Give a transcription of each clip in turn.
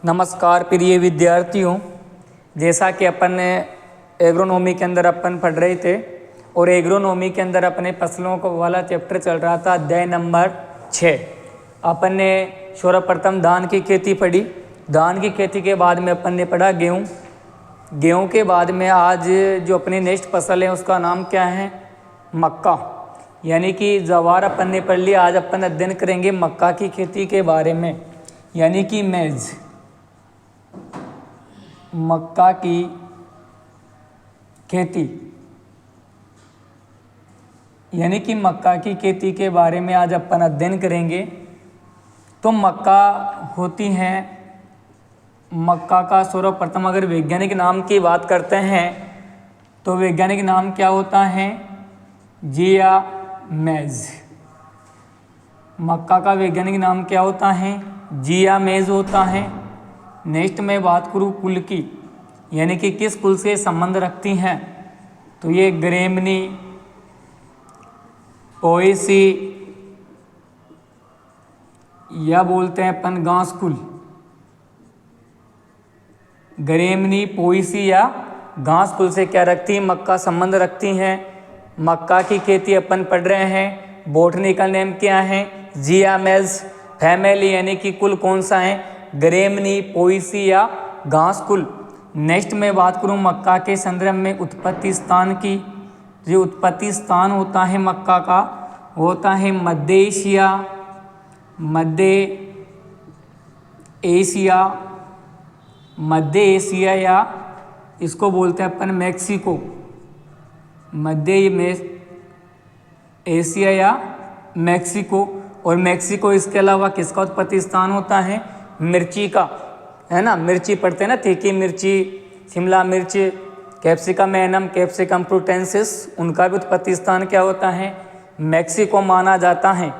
नमस्कार प्रिय विद्यार्थियों, जैसा कि अपन एग्रोनॉमी के अंदर अपन पढ़ रहे थे और एग्रोनॉमी के अंदर अपने फसलों को वाला चैप्टर चल रहा था, अध्याय नंबर 6। अपन ने सर्वप्रथम धान की खेती पढ़ी। धान की खेती के बाद में अपन ने पढ़ा गेहूँ। गेहूँ के बाद में आज जो अपनी नेक्स्ट फसल है उसका नाम क्या है? मक्का, यानी कि जवार अपन ने पढ़ लिया। आज अपन अध्ययन करेंगे मक्का की खेती के बारे में, यानी कि मेज। मक्का की खेती, यानी कि मक्का की खेती के बारे में आज अपन अध्ययन करेंगे। तो मक्का होती है, मक्का का सर्वप्रथम अगर वैज्ञानिक नाम की बात करते हैं तो वैज्ञानिक नाम क्या होता है? जिया मेज। मक्का का वैज्ञानिक नाम क्या होता है? जिया मेज होता है। नेक्स्ट मैं बात करूँ कुल की, यानी कि किस कुल से संबंध रखती हैं, तो ये ग्रेमनी, पोएसी या बोलते हैं अपन घास कुल। ग्रेमनी, पोएसी या घास कुल से क्या रखती है? मक्का संबंध रखती हैं। मक्का की खेती अपन पढ़ रहे हैं। बोटनिकल नेम क्या है? जिया मेज। फैमिली यानी कि कुल कौन सा है? ग्रेमनी, पोएसी या घास कुल। नेक्स्ट मैं बात करूं मक्का के संदर्भ में उत्पत्ति स्थान की। जो उत्पत्ति स्थान होता है मक्का का होता है मध्य एशिया, मध्य एशिया या इसको बोलते हैं अपन मैक्सिको। मध्य में एशिया या मैक्सिको। और मैक्सिको इसके अलावा किसका उत्पत्ति स्थान होता है? मिर्ची का, है ना। मिर्ची पढ़ते हैं ना, तीखी मिर्ची, शिमला मिर्च, कैप्सिकम एनम, कैप्सिकम प्रूटेंसिस, उनका भी उत्पत्ति स्थान क्या होता है? मैक्सिको माना जाता है।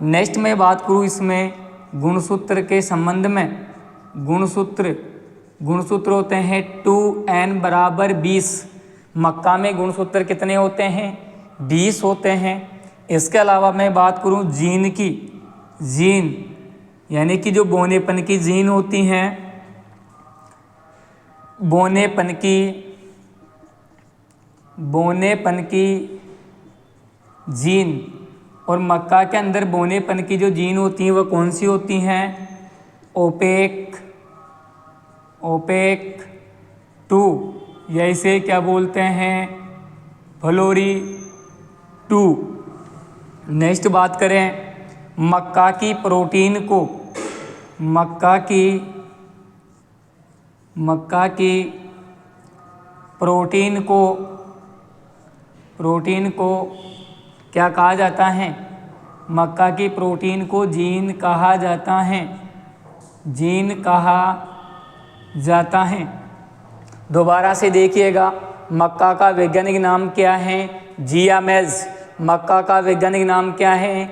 नेक्स्ट मैं बात करूँ इसमें गुणसूत्र के संबंध में। गुणसूत्र होते हैं 2n बराबर 20। मक्का में गुणसूत्र कितने होते हैं? 20 होते हैं। इसके अलावा मैं बात करूं जीन की। जीन यानी कि जो बोनेपन की जीन होती हैं, बोनेपन की जीन, और मक्का के अंदर बोनेपन की जो जीन होती हैं वो कौन सी होती हैं? ओपेक 2 या इसे क्या बोलते हैं? फ्लोरी 2। नेक्स्ट बात करें मक्का की प्रोटीन को। मक्का की प्रोटीन को क्या कहा जाता है? मक्का की प्रोटीन को जीन कहा जाता है। जीन कहा जाता है। दोबारा से देखिएगा, मक्का का वैज्ञानिक नाम क्या है? जिया मेज। मक्का का वैज्ञानिक नाम क्या है?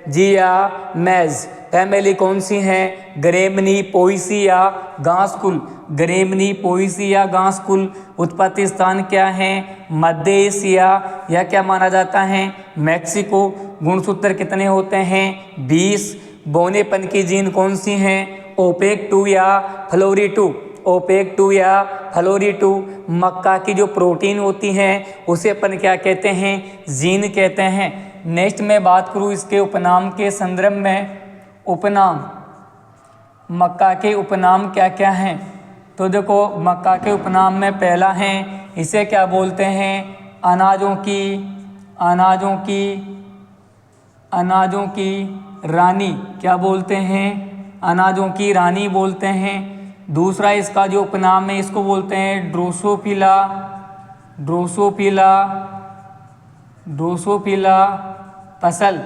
जिया मेज। फैमिली कौन सी है? ग्रेमनी, पोएसी या घास कुल। ग्रेमनी, पोएसी या घास कुल। उत्पत्ति स्थान क्या है? मध्य एशिया या क्या माना जाता है? मैक्सिको। गुणसूत्र कितने होते हैं? 20। बोनेपन की जीन कौन सी हैं? ओपेक 2 या फ्लोरी 2। ओपेक 2 या फ्लोरी 2। मक्का की जो प्रोटीन होती है उसे अपन क्या कहते हैं? जीन कहते हैं। नेक्स्ट मैं बात करूँ इसके उपनाम के संदर्भ में। उपनाम, मक्का के उपनाम क्या क्या हैं? तो देखो, मक्का के उपनाम में पहला है, इसे क्या बोलते हैं? अनाजों की रानी। क्या बोलते हैं? अनाजों की रानी बोलते हैं। दूसरा इसका जो उपनाम है इसको बोलते हैं ड्रोसोफिला फसल।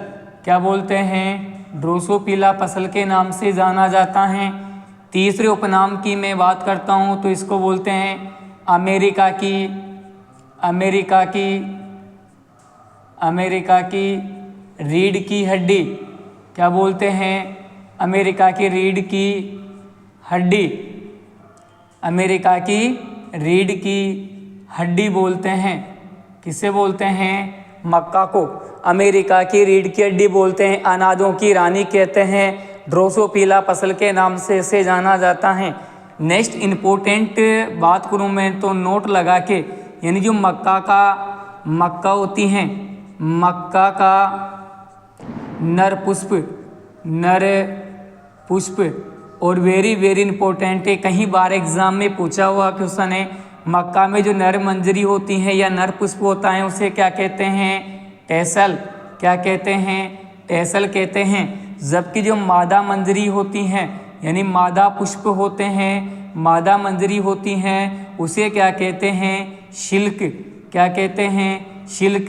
क्या बोलते हैं? ड्रोसोफिला फसल के नाम से जाना जाता है। तीसरे उपनाम की मैं बात करता हूँ तो इसको बोलते हैं अमेरिका की रीढ़ की हड्डी। क्या बोलते हैं? अमेरिका की रीढ़ की हड्डी। अमेरिका की रीढ़ की हड्डी बोलते हैं। किसे बोलते हैं? मक्का को अमेरिका की रीढ़ की हड्डी बोलते हैं। अनाजों की रानी कहते हैं ड्रोसोफिला फसल के नाम से इसे जाना जाता है। नेक्स्ट इम्पोर्टेंट बात करूँ मैं तो नोट लगा के, यानी जो मक्का होती हैं, मक्का का नर पुष्प और वेरी इंपॉर्टेंट है, कहीं बार एग्जाम में पूछा हुआ क्वेश्चन है, मक्का में जो नर मंजरी होती है या नर पुष्प होता है उसे क्या कहते हैं? टेसल। क्या कहते हैं? टेसल कहते हैं। जबकि जो मादा मंजरी होती हैं, यानी मादा पुष्प होते हैं, मादा मंजरी होती हैं, उसे क्या कहते हैं? शिल्क। क्या कहते हैं? शिल्क।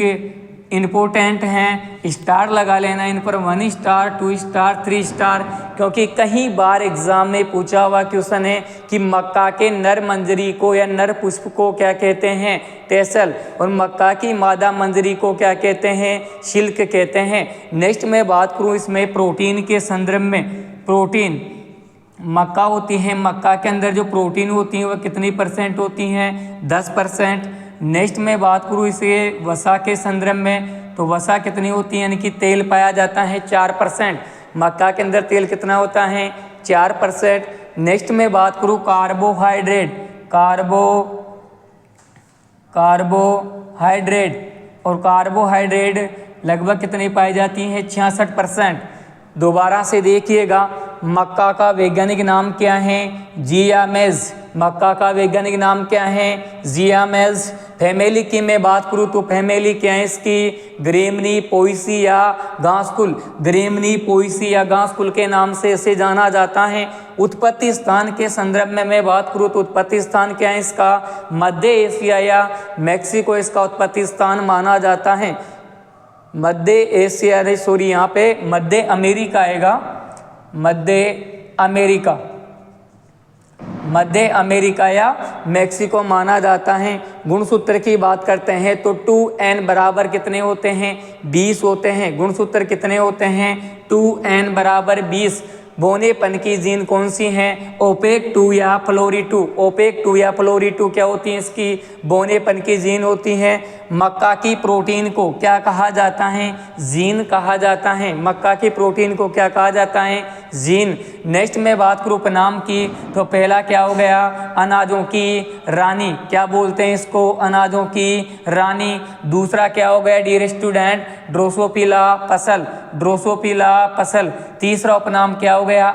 इम्पोर्टेंट हैं, स्टार लगा लेना इन पर, 1 स्टार 2 स्टार 3 स्टार, क्योंकि कहीं बार एग्जाम में पूछा हुआ क्वेश्चन है कि मक्का के नर मंजरी को या नर पुष्प को क्या कहते हैं? टेसल। और मक्का की मादा मंजरी को क्या कहते हैं? शिल्क कहते हैं। नेक्स्ट मैं बात करूँ इसमें प्रोटीन के संदर्भ में। प्रोटीन मक्का होती है, मक्का के अंदर जो प्रोटीन होती है वह कितनी % होती हैं? 10%। नेक्स्ट मैं बात करूँ इसे वसा के संदर्भ में, तो वसा कितनी होती है, यानी कि तेल पाया जाता है 4%। मक्का के अंदर तेल कितना होता है? 4%। नेक्स्ट मैं बात करूँ कार्बोहाइड्रेट, और कार्बोहाइड्रेट लगभग कितनी पाई जाती है? 66%। दोबारा से देखिएगा, मक्का का वैज्ञानिक नाम क्या है? जियामेज। मक्का का वैज्ञानिक नाम क्या है? जियामेज। फैमिली की मैं बात करूँ तो फैमिली क्या है इसकी? ग्रेमनी पोएसिया घासकुल। ग्रेमनी पोएसिया घासकुल के नाम से इसे जाना जाता है। उत्पत्ति स्थान के संदर्भ में मैं बात करूँ तो उत्पत्ति स्थान क्या है इसका? मध्य एशिया या मैक्सिको इसका उत्पत्ति स्थान माना जाता है। मध्य एशिया, सॉरी यहाँ पे मध्य अमेरिका आएगा, मध्य अमेरिका या मैक्सिको माना जाता है। गुणसूत्र की बात करते हैं तो 2n बराबर कितने होते हैं? 20 होते हैं। गुणसूत्र कितने होते हैं? 2n बराबर 20। बोनेपन की जीन कौन सी हैं? ओपेक 2 या फ्लोरी 2। ओपेक 2 या फ्लोरी 2 क्या होती है इसकी? बोनेपन की जीन होती है। मक्का की प्रोटीन को क्या कहा जाता है? जीन कहा जाता है। मक्का की प्रोटीन को क्या कहा जाता है? जीन। नेक्स्ट में बात करूँ उपनाम की तो पहला क्या हो गया? अनाजों की रानी। क्या बोलते हैं इसको? अनाजों की रानी। दूसरा क्या हो गया डियर स्टूडेंट? ड्रोसोफिला फसल। ड्रोसोफिला फसल। तीसरा उपनाम क्या हो गया?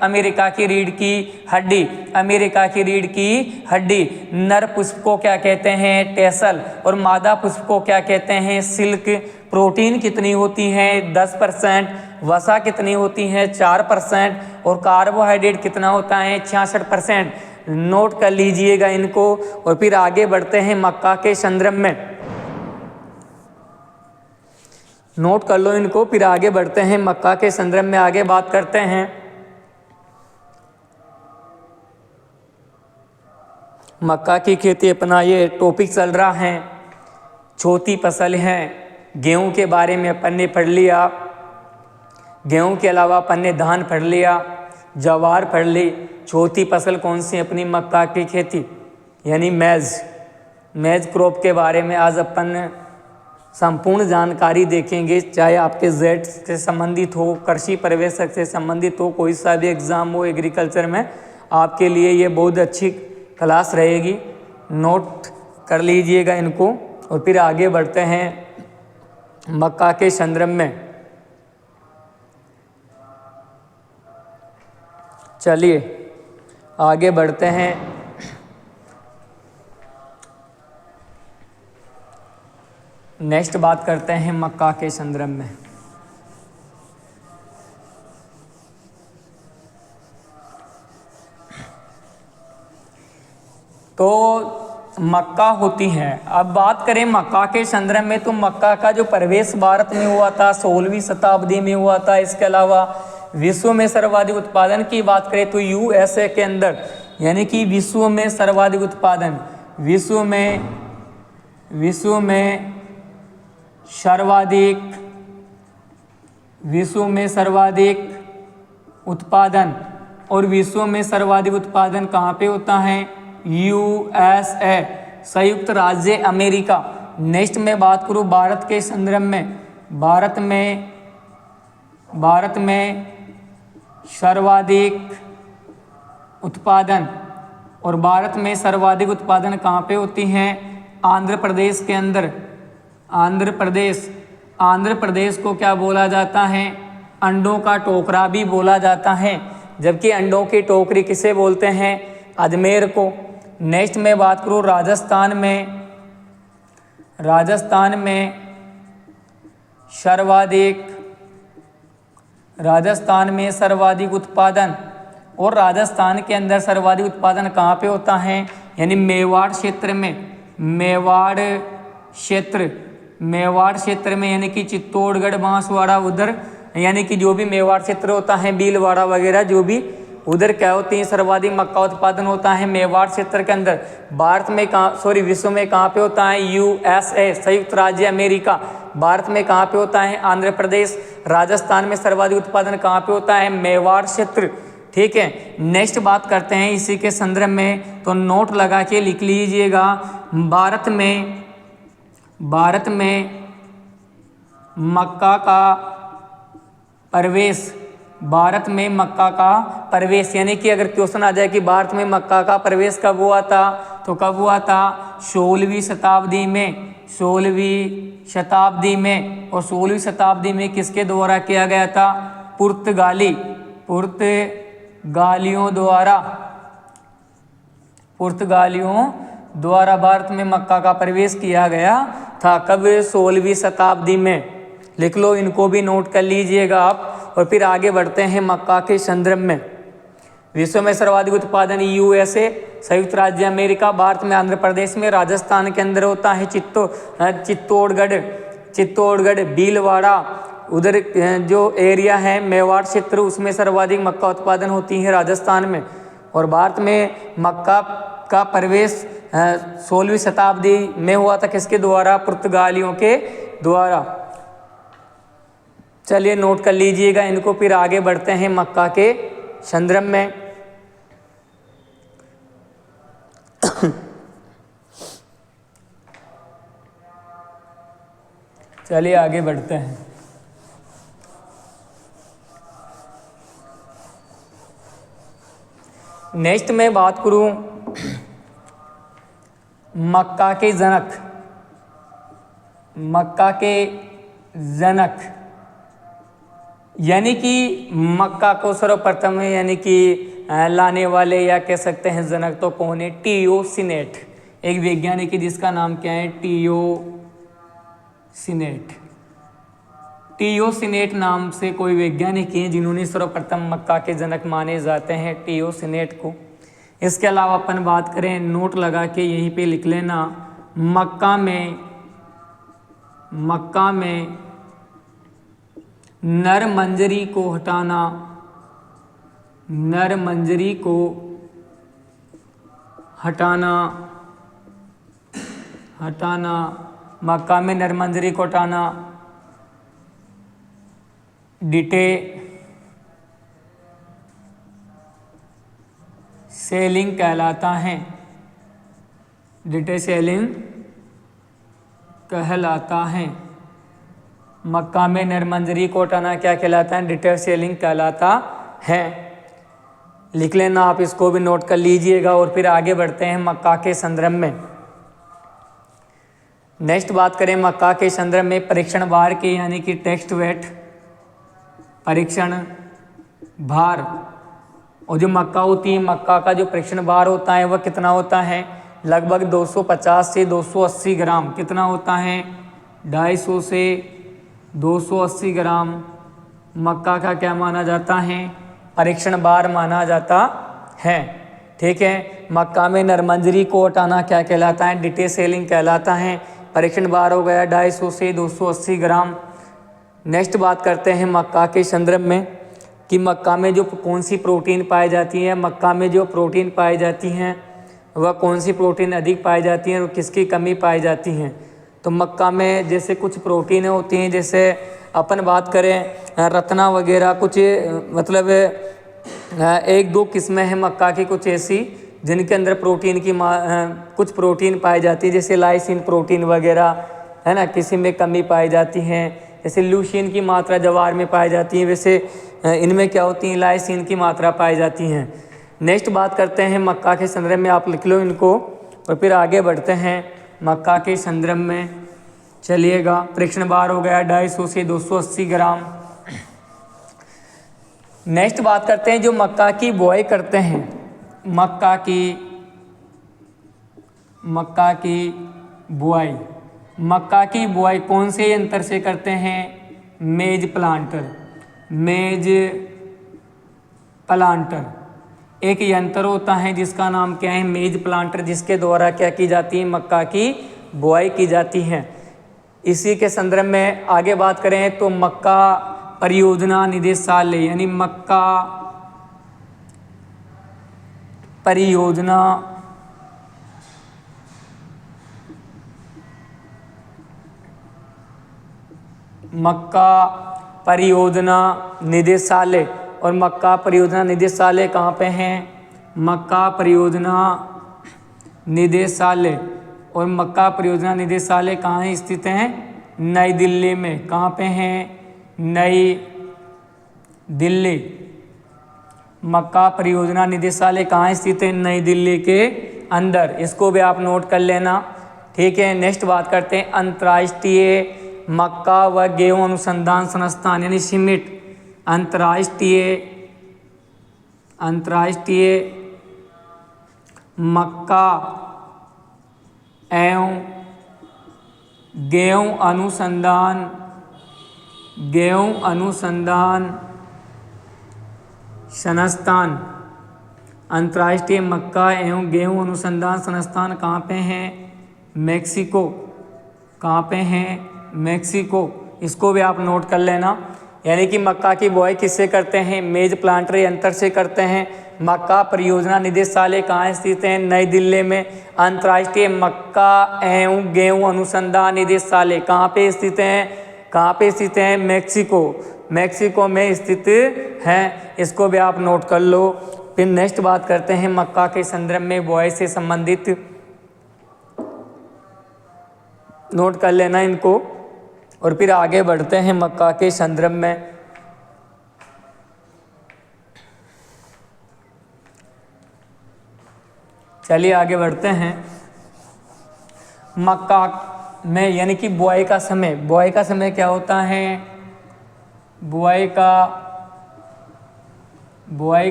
अमेरिका की रीढ़ की हड्डी। अमेरिका की रीढ़ की हड्डी। नर पुष्प को क्या कहते हैं? टेसल। और मादा पुष्प को क्या कहते हैं? सिल्क। प्रोटीन कितनी होती है? 10%। वसा कितनी होती है? 4%। और कार्बोहाइड्रेट कितना होता है? 66%। नोट कर लीजिएगा इनको और फिर आगे बढ़ते हैं मक्का के संदर्भ में। नोट कर लो इनको, फिर आगे बढ़ते हैं मक्का के संदर्भ में, आगे बात करते हैं। मक्का की खेती अपना ये टॉपिक चल रहा है, चौथी फसल है। गेहूं के बारे में अपन ने पढ़ लिया, गेहूं के अलावा अपन ने धान पढ़ लिया, जवार पढ़ ली। चौथी फसल कौन सी अपनी? मक्का की खेती, यानी मैज क्रॉप के बारे में आज अपन संपूर्ण जानकारी देखेंगे। चाहे आपके जेड से संबंधित हो, कृषि पर्यवेक्षक से संबंधित हो, कोई सा भी एग्ज़ाम हो एग्रीकल्चर में, आपके लिए ये बहुत अच्छी क्लास रहेगी। नोट कर लीजिएगा इनको और फिर आगे बढ़ते हैं मक्का के संदर्भ में। चलिए आगे बढ़ते हैं। नेक्स्ट बात करते हैं मक्का के संदर्भ में। तो मक्का होती है, अब बात करें मक्का के संदर्भ में तो मक्का का जो प्रवेश भारत में हुआ था 16वीं शताब्दी में हुआ था। इसके अलावा विश्व में सर्वाधिक उत्पादन की बात करें तो यूएसए के अंदर, यानी कि विश्व में सर्वाधिक उत्पादन, विश्व में सर्वाधिक उत्पादन, और विश्व में सर्वाधिक उत्पादन कहाँ पे होता है? यूएसए, संयुक्त राज्य अमेरिका। नेक्स्ट में बात करूँ भारत के संदर्भ में, भारत में सर्वाधिक उत्पादन, और भारत में सर्वाधिक उत्पादन कहाँ पे होती हैं? आंध्र प्रदेश के अंदर। आंध्र प्रदेश को क्या बोला जाता है? अंडों का टोकरा भी बोला जाता है, जबकि अंडों की टोकरी किसे बोलते हैं? अजमेर को। नेक्स्ट में बात करूँ राजस्थान में सर्वाधिक उत्पादन, और राजस्थान के अंदर सर्वाधिक उत्पादन कहाँ पे होता है? यानी मेवाड़ क्षेत्र में, यानी कि चित्तौड़गढ़, बांसवाड़ा उधर, यानी कि जो भी मेवाड़ क्षेत्र होता है, भीलवाड़ा वगैरह, जो भी उधर क्या होती है सर्वाधिक मक्का उत्पादन होता है मेवाड़ क्षेत्र के अंदर। विश्व में कहाँ पे होता है? USA, संयुक्त राज्य अमेरिका। भारत में कहाँ पे होता है? आंध्र प्रदेश। राजस्थान में सर्वाधिक उत्पादन कहाँ पे होता है? मेवाड़ क्षेत्र। ठीक है, नेक्स्ट बात करते हैं इसी के संदर्भ में, तो नोट लगा के लिख लीजिएगा। भारत में मक्का का प्रवेश, यानी कि अगर क्वेश्चन आ जाए कि भारत में मक्का का प्रवेश कब हुआ था, तो कब हुआ था? 16वीं शताब्दी में। और 16वीं शताब्दी में किसके द्वारा किया गया था? पुर्तगालियों द्वारा भारत में मक्का का प्रवेश किया गया था। कब? 16वीं शताब्दी में। लिख लो, इनको भी नोट कर लीजिएगा आप। और फिर आगे बढ़ते हैं मक्का के संदर्भ में। विश्व में सर्वाधिक उत्पादन USA, संयुक्त राज्य अमेरिका। भारत में आंध्र प्रदेश में, राजस्थान के अंदर होता है चित्तौड़गढ़, भीलवाड़ा, उधर जो एरिया है मेवाड़ क्षेत्र, उसमें सर्वाधिक मक्का उत्पादन होती है राजस्थान में। और भारत में मक्का का प्रवेश 16वीं शताब्दी में हुआ था, किसके द्वारा? पुर्तगालियों के द्वारा। चलिए नोट कर लीजिएगा इनको, फिर आगे बढ़ते हैं मक्का के संदर्भ में। चलिए आगे बढ़ते हैं। नेक्स्ट मैं बात करूं मक्का के जनक, यानी कि मक्का को सर्वप्रथम यानी कि लाने वाले या कह सकते हैं जनक, तो कौन है? टियोसिनेट, एक वैज्ञानिक है जिसका नाम क्या है? टियोसिनेट नाम से कोई वैज्ञानिक हैं जिन्होंने सर्वप्रथम मक्का के जनक माने जाते हैं, टियोसिनेट को। इसके अलावा अपन बात करें, नोट लगा के यहीं पे लिख लेना, मक्का में नर मंजरी को हटाना, मक्का में नर मंजरी को हटाना डिटेसेलिंग कहलाता है। मक्का में नर मंजरी को हटाना क्या कहलाता है? डिटेसेलिंग कहलाता है। लिख लेना आप, इसको भी नोट कर लीजिएगा। और फिर आगे बढ़ते हैं मक्का के संदर्भ में। नेक्स्ट बात करें मक्का के संदर्भ में परीक्षण भार की, यानी कि टेस्ट वेट, परीक्षण भार। और जो मक्का होती है, मक्का का जो परीक्षण भार होता है वह कितना होता है? लगभग 250 से 280 ग्राम। कितना होता है? 250 से 280 ग्राम मक्का का क्या माना जाता है? परीक्षण भार माना जाता है। ठीक है, मक्का में नरमंजरी को हटाना क्या कहलाता है? डिटेसेलिंग कहलाता है। परीक्षण भार हो गया 250 से 280 ग्राम। नेक्स्ट बात करते हैं मक्का के संदर्भ में कि मक्का में जो कौन सी प्रोटीन पाई जाती है। मक्का में जो प्रोटीन पाई जाती हैं वह कौन सी प्रोटीन अधिक पाई जाती हैं और किसकी कमी पाई जाती हैं। तो मक्का में जैसे कुछ प्रोटीनें होती हैं, जैसे अपन बात करें रत्ना वगैरह, कुछ मतलब 1-2 किस्में हैं मक्का की कुछ ऐसी जिनके अंदर प्रोटीन की कुछ प्रोटीन पाई जाती है, जैसे लाइसिन प्रोटीन वगैरह है ना, किसी में कमी पाई जाती है। जैसे ल्यूसीन की मात्रा जवार में पाई जाती है, वैसे इनमें क्या होती है, लाइसिन की मात्रा पाई जाती हैं। नेक्स्ट बात करते हैं मक्का के संदर्भ में, आप लिख लो इनको और फिर आगे बढ़ते हैं मक्का के संदर्भ में। चलिएगा, परीक्षण भार हो गया 250 से 280 ग्राम। नेक्स्ट बात करते हैं जो मक्का की बुआई करते हैं, मक्का की बुआई कौन से यंत्र से करते हैं, मेज प्लांटर एक यंत्र होता है जिसका नाम क्या है, मेज प्लांटर, जिसके द्वारा क्या की जाती है, मक्का की बुआई की जाती है। इसी के संदर्भ में आगे बात करें तो मक्का परियोजना निदेशालय यानी मक्का परियोजना निदेशालय, और मक्का परियोजना निदेशालय कहाँ पे हैं, मक्का परियोजना निदेशालय, और मक्का परियोजना निदेशालय कहाँ स्थित हैं, नई दिल्ली में। कहाँ पे हैं, नई दिल्ली। मक्का परियोजना निदेशालय कहाँ स्थित है, नई दिल्ली के अंदर। इसको भी आप नोट कर लेना, ठीक है। नेक्स्ट बात करते हैं अंतर्राष्ट्रीय मक्का व गेहूं अनुसंधान संस्थान यानी सिमिट, अंतर्राष्ट्रीय मक्का एवं गेहूं अनुसंधान संस्थान। अंतर्राष्ट्रीय मक्का एवं गेहूं अनुसंधान संस्थान कहाँ पे हैं, मेक्सिको। कहाँ पे हैं, मेक्सिको। इसको भी आप नोट कर लेना। यानी कि मक्का की बुआई किससे करते हैं, मेज प्लांटर यंत्र से करते हैं। मक्का परियोजना निदेशालय कहाँ स्थित है, नई दिल्ली में। अंतर्राष्ट्रीय मक्का एवं गेहूं अनुसंधान निदेशालय कहाँ पे स्थित है, मेक्सिको में स्थित है। इसको भी आप नोट कर लो। फिर नेक्स्ट बात करते हैं मक्का के संदर्भ में बुआई से संबंधित, नोट कर लेना इनको, और फिर आगे बढ़ते हैं मक्का के संदर्भ में। चलिए आगे बढ़ते हैं। मक्का में यानी कि बुआई का समय क्या होता है, बुआई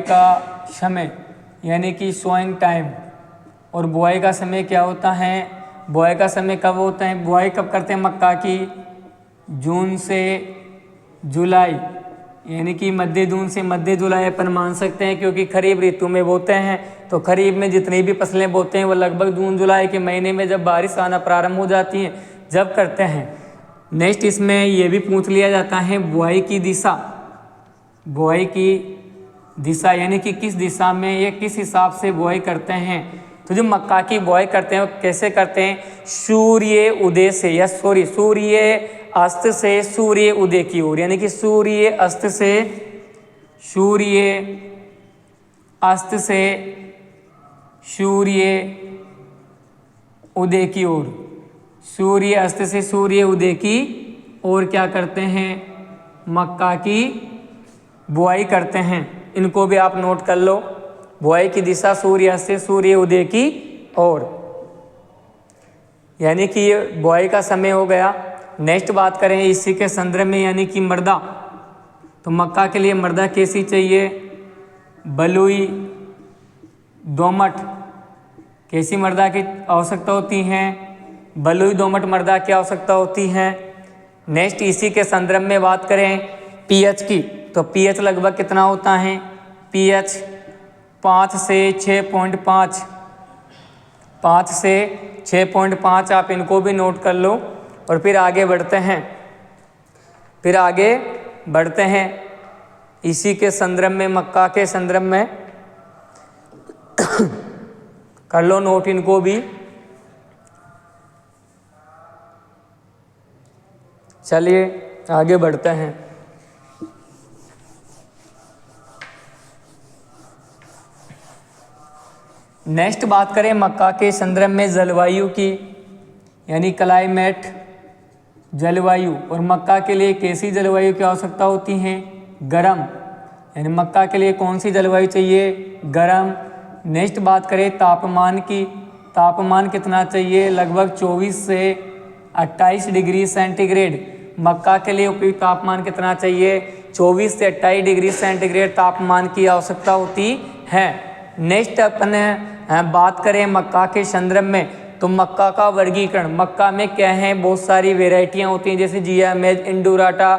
का समय यानी कि सोइंग टाइम। और बुआई का समय क्या होता है, बुआई का समय कब होता है, बुआई कब करते हैं मक्का की, जून से जुलाई, यानी कि मध्य जून से मध्य जुलाई अपन मान सकते हैं, क्योंकि खरीफ ऋतु में बोते हैं। तो खरीफ में जितनी भी फसलें बोते हैं वो लगभग जून जुलाई के महीने में जब बारिश आना प्रारंभ हो जाती है जब करते हैं। नेक्स्ट इसमें ये भी पूछ लिया जाता है बुआई की दिशा यानी कि किस दिशा में या किस हिसाब से बुआई करते हैं। तो जो मक्का की बुआई करते हैं वो कैसे करते हैं, सूर्य उदय से या सूर्य अस्त से सूर्य उदय की ओर, यानी कि सूर्य अस्त से सूर्य उदय की ओर, सूर्य अस्त से सूर्य उदय की ओर क्या करते हैं, मक्का की बुआई करते हैं। इनको भी आप नोट कर लो। बुआई की दिशा सूर्य अस्त से सूर्य उदय की ओर, यानी कि ये बुआई का समय हो गया। नेक्स्ट बात करें इसी के संदर्भ में, यानी कि मृदा। तो मक्का के लिए मृदा कैसी चाहिए, बलुई दोमट। कैसी मृदा की आवश्यकता होती है, बलुई दोमट मृदा की आवश्यकता होती है। नेक्स्ट इसी के संदर्भ में बात करें पीएच की, तो पीएच लगभग कितना होता है, पीएच 5 से 6.5, 5 से 6.5। आप इनको भी नोट कर लो और फिर आगे बढ़ते हैं इसी के संदर्भ में, मक्का के संदर्भ में कर लो नोट इनको भी। चलिए आगे बढ़ते हैं। नेक्स्ट बात करें मक्का के संदर्भ में जलवायु की, यानी क्लाइमेट, जलवायु, और मक्का के लिए कैसी जलवायु की आवश्यकता होती है? गर्म, यानी मक्का के लिए कौन सी जलवायु चाहिए? गर्म। नेक्स्ट बात करें तापमान की, तापमान कितना चाहिए? लगभग 24 से 28 डिग्री सेंटीग्रेड। मक्का के लिए उपयुक्त तापमान कितना चाहिए? 24 से 28 डिग्री सेंटीग्रेड तापमान की आवश्यकता होती है। नेक्स्ट अपन बात करें मक्का के संदर्भ में, तो मक्का का वर्गीकरण, मक्का में क्या है? बहुत सारी वेराइटियां होती हैं, जैसे जिया मेज इंडोराटा,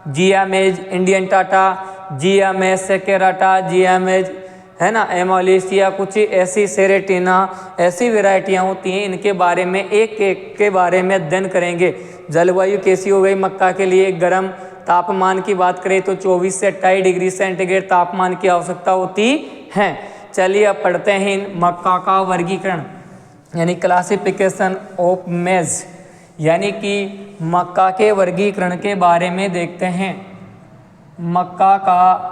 जिया मेज इंडियन टाटा, जिया मेज सेकेराटा, जिया मेज है ना एमोलिसिया, कुछ ऐसी सेरेटिना, ऐसी वेराइटियां होती हैं। इनके बारे में एक एक के बारे में अध्ययन करेंगे। जलवायु कैसी हो गई मक्का के लिए? गर्म। तापमान की बात करें तो 24 से 28 डिग्री सेंटीग्रेड तापमान की आवश्यकता होती है। चलिए अब पढ़ते हैं इन मक्का का वर्गीकरण, यानी क्लासिफिकेशन ऑफ मेज, यानी कि मक्का के वर्गीकरण के बारे में देखते हैं। मक्का का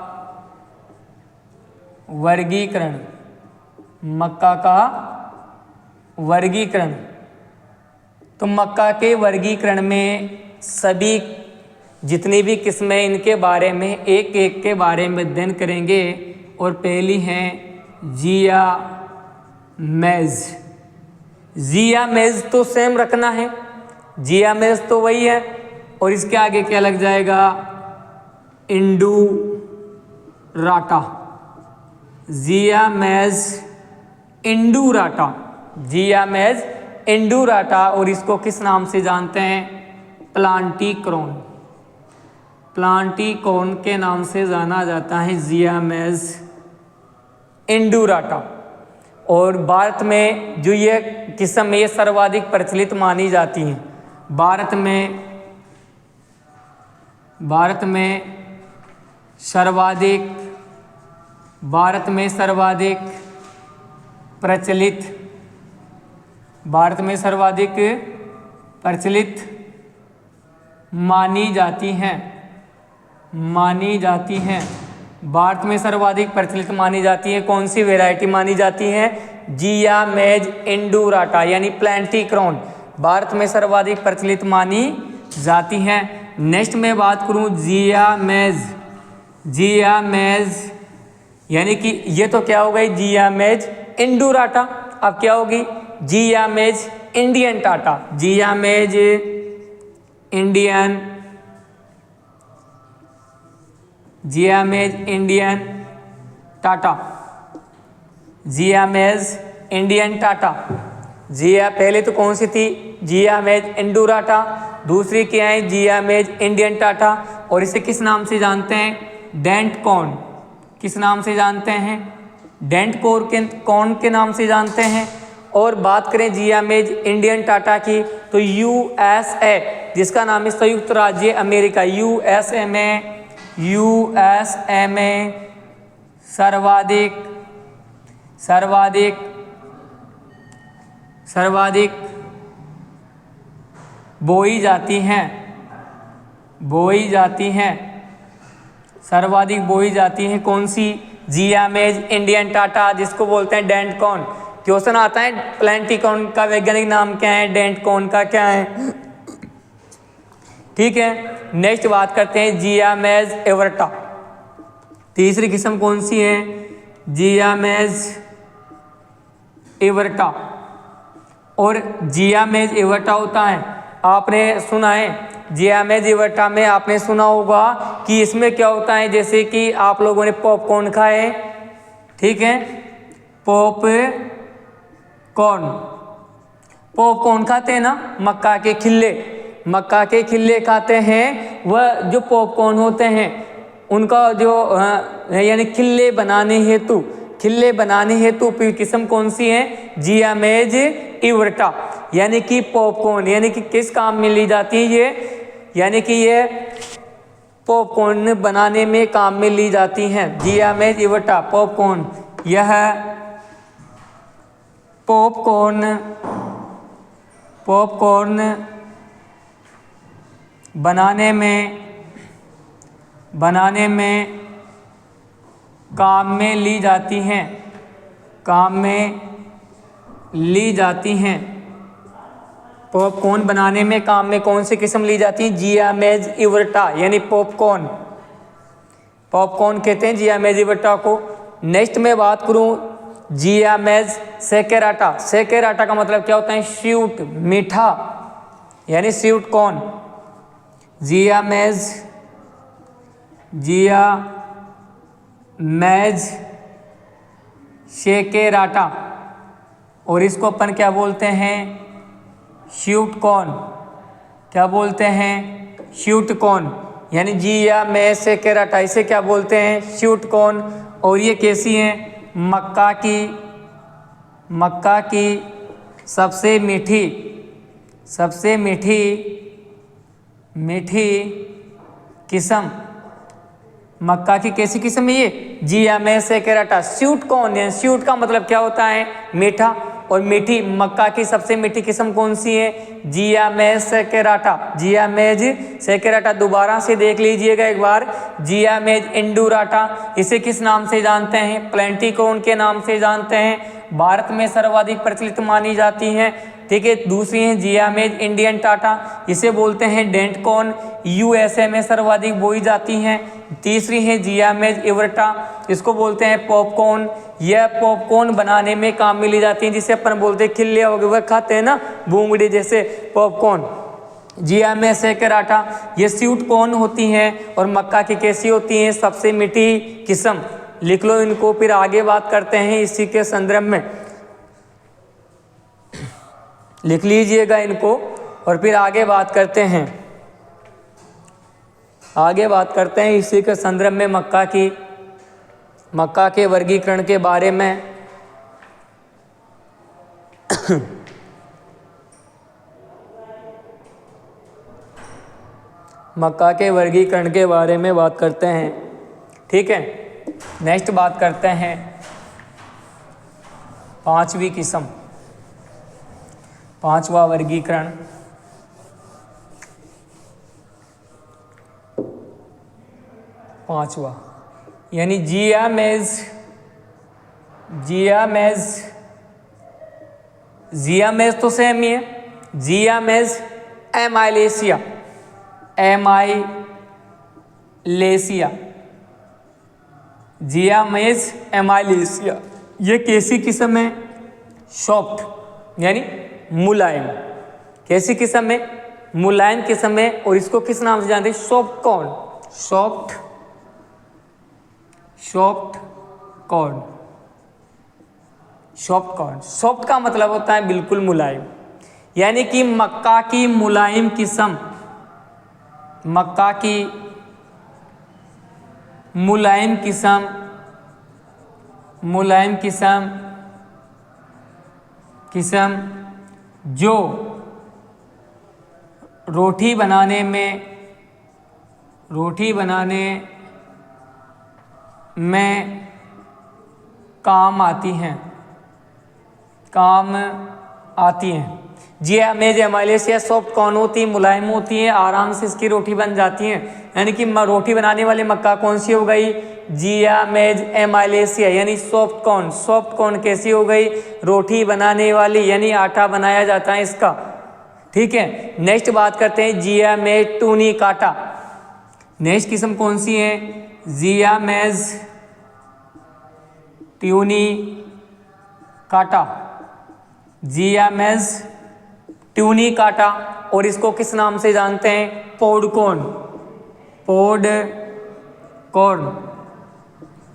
वर्गीकरण, मक्का का वर्गीकरण। तो मक्का के वर्गीकरण में सभी जितनी भी किस्में, इनके बारे में एक एक के बारे में अध्ययन करेंगे। और पहली है जिया मेज। जिया मेज तो सेम रखना है, जिया मेज तो वही है, और इसके आगे क्या लग जाएगा? इंडूराटा, जिया मेज इंडूराटा, जिया मेज इंडूराटा। और इसको किस नाम से जानते हैं? प्लांटिक्रॉन, प्लांटिक्रॉन के नाम से जाना जाता है जिया मेज इंडूराटा। और भारत में जो ये किस्म ये सर्वाधिक प्रचलित मानी जाती हैं। भारत में सर्वाधिक प्रचलित मानी जाती हैं। भारत में सर्वाधिक प्रचलित मानी जाती है। कौन सी वैरायटी मानी जाती है? जिया मेज इंडूराटा, यानी प्लांटिक्रॉन भारत में सर्वाधिक प्रचलित मानी जाती है। नेक्स्ट मैं बात करूं जिया मेज, यानी कि ये तो क्या हो गई? जिया मेज इंडूराटा। अब क्या होगी? जिया मेज इंडियन टाटा, जिया मेज इंडियन, जिया मेज इंडियन टाटा, जिया मेज इंडियन टाटा। जिया पहले तो कौन सी थी? जिया मेज इंडूराटा। दूसरी क्या है? जिया मेज इंडियन टाटा। और इसे किस नाम से जानते हैं? Dent corn. किस नाम से जानते हैं? डेंट कॉर्न के नाम से जानते हैं। और बात करें जिया मेज इंडियन टाटा की, तो यूएसए, जिसका नाम है संयुक्त राज्य अमेरिका, यूएसए में सर्वाधिक बोई जाती हैं, सर्वाधिक बोई जाती हैं। कौन सी? जिया मेज इंडियन टाटा, जिसको बोलते हैं डेंट कॉर्न। क्वेश्चन आता है प्लांटिक्रॉन का वैज्ञानिक नाम क्या है? डेंट कॉर्न का क्या है? ठीक है। नेक्स्ट बात करते हैं जिया मेज एवर्टा। तीसरी किस्म कौन सी है? जिया मेज एवर्टा। और जिया मेज एवर्टा होता है, आपने सुना है, जिया मेज एवर्टा में आपने सुना होगा कि इसमें क्या होता है, जैसे कि आप लोगों ने पॉपकॉर्न खाए, ठीक है, पॉपकॉर्न खाते हैं ना, मक्का के खिल्ले खाते हैं। वह जो पॉपकॉर्न होते हैं उनका जो यानी खिल्ले बनाने हेतु किस्म कौन सी है? जिया मेज एवर्टा। यानी कि पॉपकॉर्न, यानी कि किस काम में ली जाती है ये? यानी कि ये पॉपकॉर्न बनाने में काम में ली जाती हैं। जिया मेज एवर्टा पॉपकॉर्न, यह पॉपकॉर्न बनाने में काम में ली जाती हैं। पॉपकॉर्न बनाने में काम में कौन सी किस्म ली जाती है? जियामेज इवर्टा, यानी पॉपकॉर्न, पॉपकॉर्न कहते हैं जियामेज इवर्टा को। नेक्स्ट मैं बात करूं जियामेज सेकेराटा। सेकेराटा का मतलब क्या होता है? स्वीट, मीठा, यानी स्वीट कॉर्न। जियामेज सेकेराटा, और इसको अपन क्या बोलते हैं? Sweet corn. क्या बोलते हैं? स्वीट कॉर्न, यानी जियामेज सेकेराटा, इसे क्या बोलते हैं? Sweet corn. और ये कैसी हैं? मक्का की सबसे मीठी किस्म। मक्का की कैसी किस्म है ये? जियामेज सेकेराटा, स्वीट कॉर्न है। स्वीट का मतलब क्या होता है? मीठा, और मीठी मक्का की सबसे मीठी किस्म कौन सी है? जियामेज सेकेराटा। जियामेज सेकेराटा, दोबारा से देख लीजिएगा एक बार। जियामेज इंडुराटा, इसे किस नाम से जानते हैं? प्लेंटिकॉर्न के नाम से जानते हैं। भारत में सर्वाधिक प्रचलित मानी जाती हैं। ठीक है। दूसरी है जियामेज इंडियन टाटा, इसे बोलते हैं डेंट कॉर्न, यूएसए में सर्वाधिक बोई जाती हैं। तीसरी है जियामेज इवर्टा, इसको बोलते हैं पॉपकॉर्न। यह पॉपकॉर्न बनाने में काम में ली जाती है, जिसे अपन बोलते हैं खिल्ले वगैरह खाते हैं ना, बूंगड़ी जैसे पॉपकॉर्न। जियामेज सेकेराटा ये स्वीट कॉर्न होती हैं, और मक्का की कैसी होती हैं? सबसे मीठी किस्म। लिख लो इनको, फिर आगे बात करते हैं इसी के संदर्भ में। लिख लीजिएगा इनको, और फिर आगे बात करते हैं। आगे बात करते हैं इसी के संदर्भ में मक्का के वर्गीकरण के बारे में। मक्का के वर्गीकरण के बारे में बात करते हैं। ठीक है। नेक्स्ट बात करते हैं पांचवी किस्म, पांचवा वर्गीकरण। पांचवा यानी जियामेज तो सेम ही है। जियामेज एमाइलेशिया, जियामेज एमाइलेशिया, ये कैसी किस्म है? सॉफ्ट, यानी मुलायम। कैसी किस्म है? मुलायम किस्म है। और इसको किस नाम से जानते हैं? Soft corn. Soft corn. Soft का मतलब होता है बिल्कुल मुलायम, यानी कि मक्का की मुलायम किस्म, मक्का की मुलायम किस्म जो रोटी बनाने में काम आती हैं। जियामेज एमाइलेशिया सॉफ्ट कॉर्न होती है, मुलायम होती है, आराम से इसकी रोटी बन जाती है। यानी कि रोटी बनाने वाली मक्का कौन सी हो गई? जियामेज एमाइलेशिया, यानी सॉफ्ट कॉर्न। सॉफ्ट कॉर्न कैसी हो गई? रोटी बनाने वाली, यानी आटा बनाया जाता है इसका। ठीक है। नेक्स्ट बात करते हैं जियामेज टूनिकाटा। नेक्स्ट किस्म कौन सी है? जियामेज ट्यूनिकाटा। जियामेज ट्यूनिकाटा, और इसको किस नाम से जानते हैं? पॉडकॉर्न।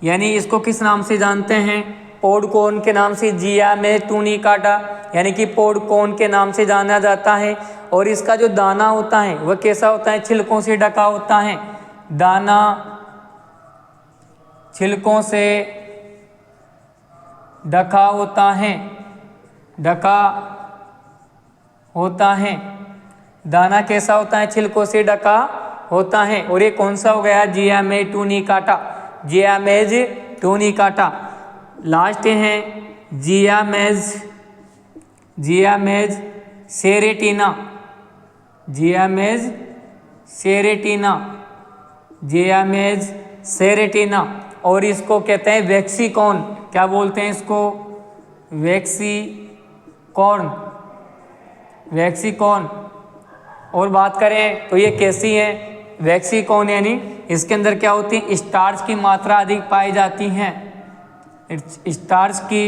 यानी इसको किस नाम से जानते हैं? पॉडकॉर्न के नाम से। जियामेज ट्यूनिकाटा यानी कि पॉडकॉर्न के नाम से जाना जाता है। और इसका जो दाना होता है वह कैसा होता है? छिलकों से ढका होता है। दाना छिलकों से ढका होता है। दाना कैसा होता है? छिलकों से ढका होता है। और ये कौन सा हो गया? जियामेज टूनिकाटा। लास्ट है जियामेज सेरेटिना, और इसको कहते हैं वेक्सीकॉर्न। क्या बोलते हैं इसको? वेक्सीकॉर्न। वैक्सीकॉन। और बात करें तो ये कैसी है, वैक्सीकॉन यानी इसके अंदर क्या होती है, स्टार्च की मात्रा अधिक पाई जाती है, स्टार्च की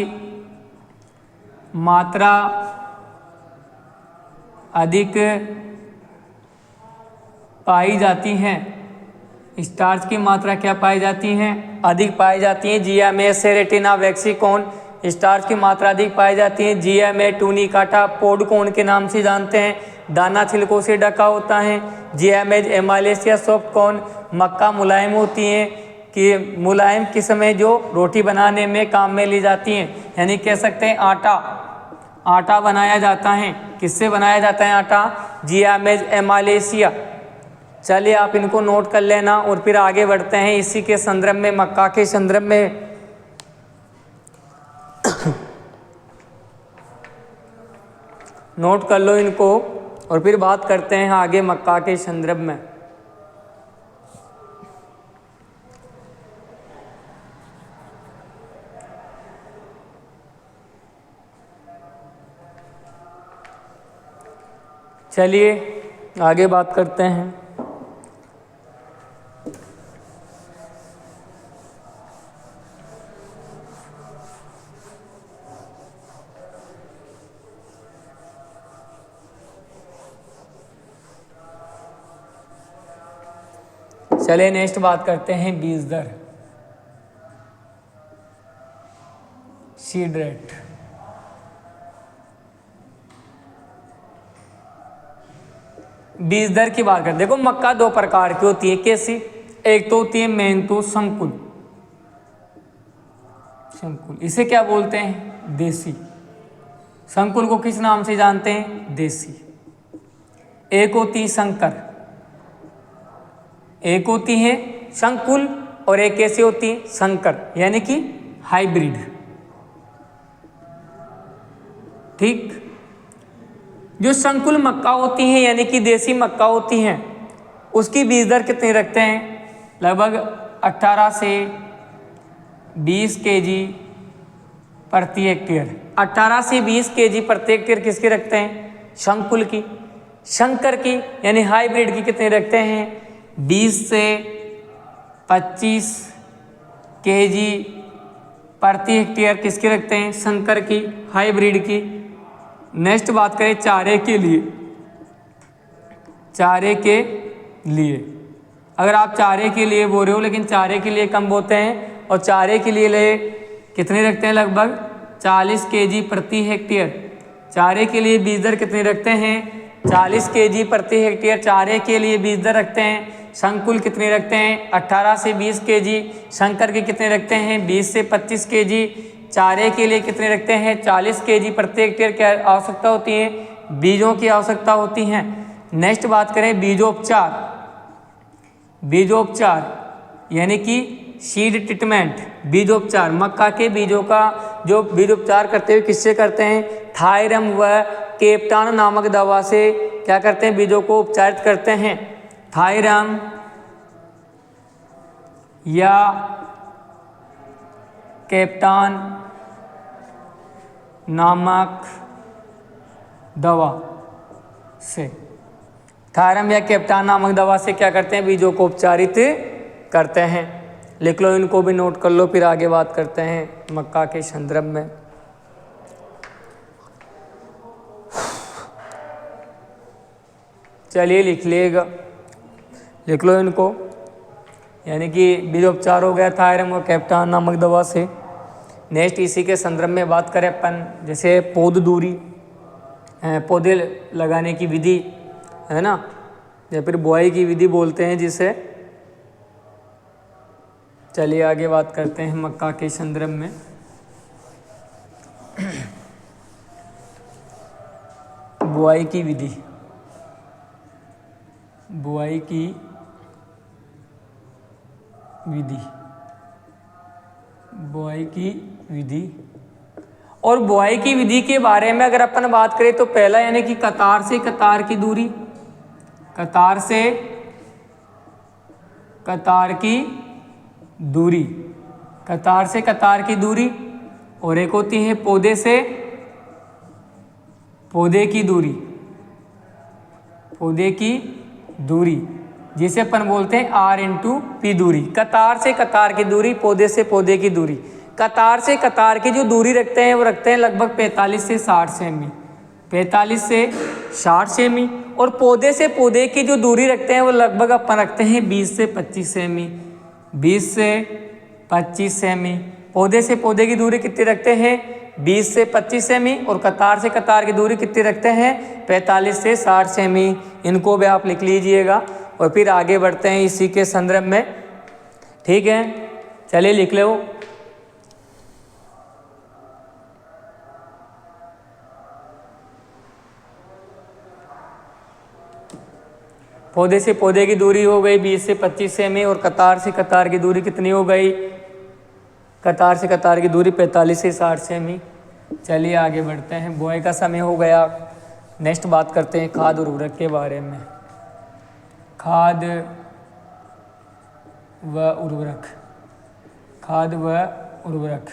मात्रा अधिक पाई जाती है, स्टार्च की मात्रा क्या पाई जाती है, अधिक पाई जाती है। जियामे सेरेटिना वैक्सीकॉन, स्टार्च की मात्रा अधिक पाई जाती है। जियामे टूनिकाटा पॉडकॉर्न के नाम से जानते हैं, दाना छिलकों से ढका होता है। जियामेज एमालेसिया सॉफ्ट कॉर्न, मक्का मुलायम होती है कि मुलायम किस्म है जो रोटी बनाने में काम में ली जाती हैं, यानी कह सकते हैं आटा बनाया जाता है। किससे बनाया जाता है आटा, जियामेज एमालेसिया। चलिए आप इनको नोट कर लेना और फिर आगे बढ़ते हैं इसी के संदर्भ में, मक्का के संदर्भ में। नोट कर लो इनको और फिर बात करते हैं आगे मक्का के संदर्भ में। चलिए आगे बात करते हैं। चलिए नेक्स्ट बात करते हैं बीज दर, सीड रेट। बीज दर की बात करते हैं। देखो मक्का दो प्रकार की होती है, कैसी, एक तो होती है मेहनतो संकुल, इसे क्या बोलते हैं, देसी। संकुल को किस नाम से जानते हैं, देसी। एक होती संकर, एक होती है संकुल और एक कैसी होती है, संकर यानी कि हाइब्रिड। ठीक, जो संकुल मक्का होती हैं यानी कि देसी मक्का होती हैं, उसकी बीज दर कितनी रखते हैं, लगभग 18 से 20 केजी प्रति हेक्टेयर। 18 से 20 केजी प्रति हेक्टेयर किसके रखते हैं, संकुल की। संकर की यानी हाइब्रिड की कितने रखते हैं, 20 से 25 केजी प्रति हेक्टेयर किसके रखते हैं, संकर की, हाइब्रिड की। नेक्स्ट बात करें चारे के लिए, चारे के लिए अगर आप चारे के लिए बोल रहे हो लेकिन चारे के लिए कम बोते हैं, और चारे के लिए ले कितने रखते हैं, लगभग 40 केजी प्रति हेक्टेयर। चारे के लिए बीज दर कितने रखते हैं, 40 केजी प्रति हेक्टेयर चारे के लिए बीज दर रखते हैं। संकुल कितने रखते हैं, 18 से 20 केजी। संकर के कितने रखते हैं, 20 से 25 केजी। चारे के लिए कितने रखते हैं, 40 केजी प्रति हेक्टेयर क्या आवश्यकता होती है, बीजों की आवश्यकता होती है। नेक्स्ट बात करें बीजोपचार, बीजोपचार यानी कि सीड ट्रीटमेंट, बीजोपचार। मक्का के बीजों का जो बीजोपचार करते हुए किससे करते हैं, थायरम व केप्टान नामक दवा से क्या करते हैं, बीजों को उपचारित करते हैं। थायरम या केप्टान नामक दवा से, थायरम या केप्टान नामक दवा से क्या करते हैं, बीजों को उपचारित करते हैं। लिख लो इनको भी, नोट कर लो, फिर आगे बात करते हैं मक्का के संदर्भ में। चलिए लिख लेगा, लिख लो इनको, यानी कि बीजोपचार हो गया थायरम और केप्टान नामक दवा से। नेक्स्ट इसी के संदर्भ में बात करें अपन, जैसे पौध दूरी, पौधे लगाने की विधि है ना, या फिर बुआई की विधि बोलते हैं जिसे। चलिए आगे बात करते हैं मक्का के संदर्भ में। बुआई की विधि, बुआई की विधि, बुआई की विधि। और बुआई की विधि के बारे में अगर अपन बात करें तो पहला यानी कि कतार से कतार की दूरी, कतार से कतार की दूरी, कतार से कतार की दूरी। और एक होती है पौधे से पौधे की दूरी, पौधे की दूरी, जिसे अपन बोलते हैं R/P दूरी। कतार से कतार की दूरी, पौधे से पौधे की दूरी। कतार से कतार की जो दूरी रखते हैं वो रखते हैं लगभग 45 से 60 सेमी, 45 से 60 सेमी। और पौधे से पौधे की जो दूरी रखते हैं वो लगभग अपन रखते हैं 20 से 25 सेमी, 20 से 25 सेमी। पौधे से पौधे की दूरी कितनी रखते हैं? 20 से 25 सेमी। और कतार से कतार की दूरी कितनी रखते हैं? 45 से 60 सेमी। इनको भी आप लिख लीजिएगा और फिर आगे बढ़ते हैं इसी के संदर्भ में। ठीक है, चलिए लिख लो। पौधे से पौधे की दूरी हो गई 20 से 25 सेमी और कतार से कतार की दूरी कितनी हो गई? कतार से कतार की दूरी 45 से 60 सेमी। चलिए आगे बढ़ते हैं। बुआई का समय हो गया। नेक्स्ट बात करते हैं खाद और उर्वरक के बारे में। खाद व उर्वरक, खाद व उर्वरक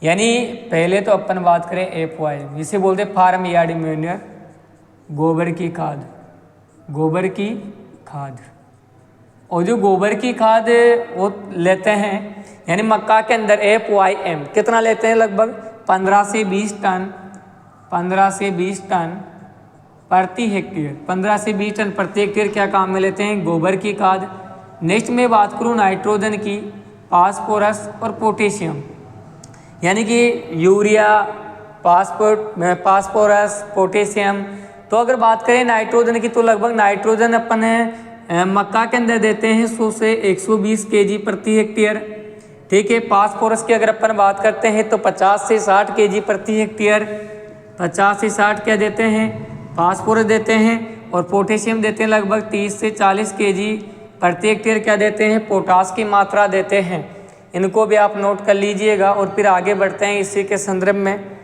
यानी पहले तो अपन बात करें FY, जिसे बोलते हैं फार्म यार्ड मैन्योर, गोबर की खाद, गोबर की खाद। और जो गोबर की खाद वो लेते हैं, यानी मक्का के अंदर FYM कितना लेते हैं? लगभग 15 से 20 टन, 15 से 20 टन प्रति हेक्टेयर, 15 से 20 टन प्रति हेक्टेयर क्या काम में लेते हैं? गोबर की खाद। नेक्स्ट में बात करूँ नाइट्रोजन की, फास्फोरस और पोटेशियम, यानी कि यूरिया, फास्फोरस, पोटेशियम। तो अगर बात करें नाइट्रोजन की तो लगभग नाइट्रोजन अपन मक्का के अंदर देते हैं 100 से 120 kg प्रति हेक्टेयर। ठीक है, फास्फोरस की अगर अपन बात करते हैं तो 50 से 60 kg प्रति हेक्टेयर, 50 से 60 क्या देते हैं? फास्फोरस देते हैं। और पोटेशियम देते हैं लगभग 30 से 40 kg प्रति हेक्टेयर क्या देते हैं? पोटास की मात्रा देते हैं। इनको भी आप नोट कर लीजिएगा और फिर आगे बढ़ते हैं इसी के संदर्भ में।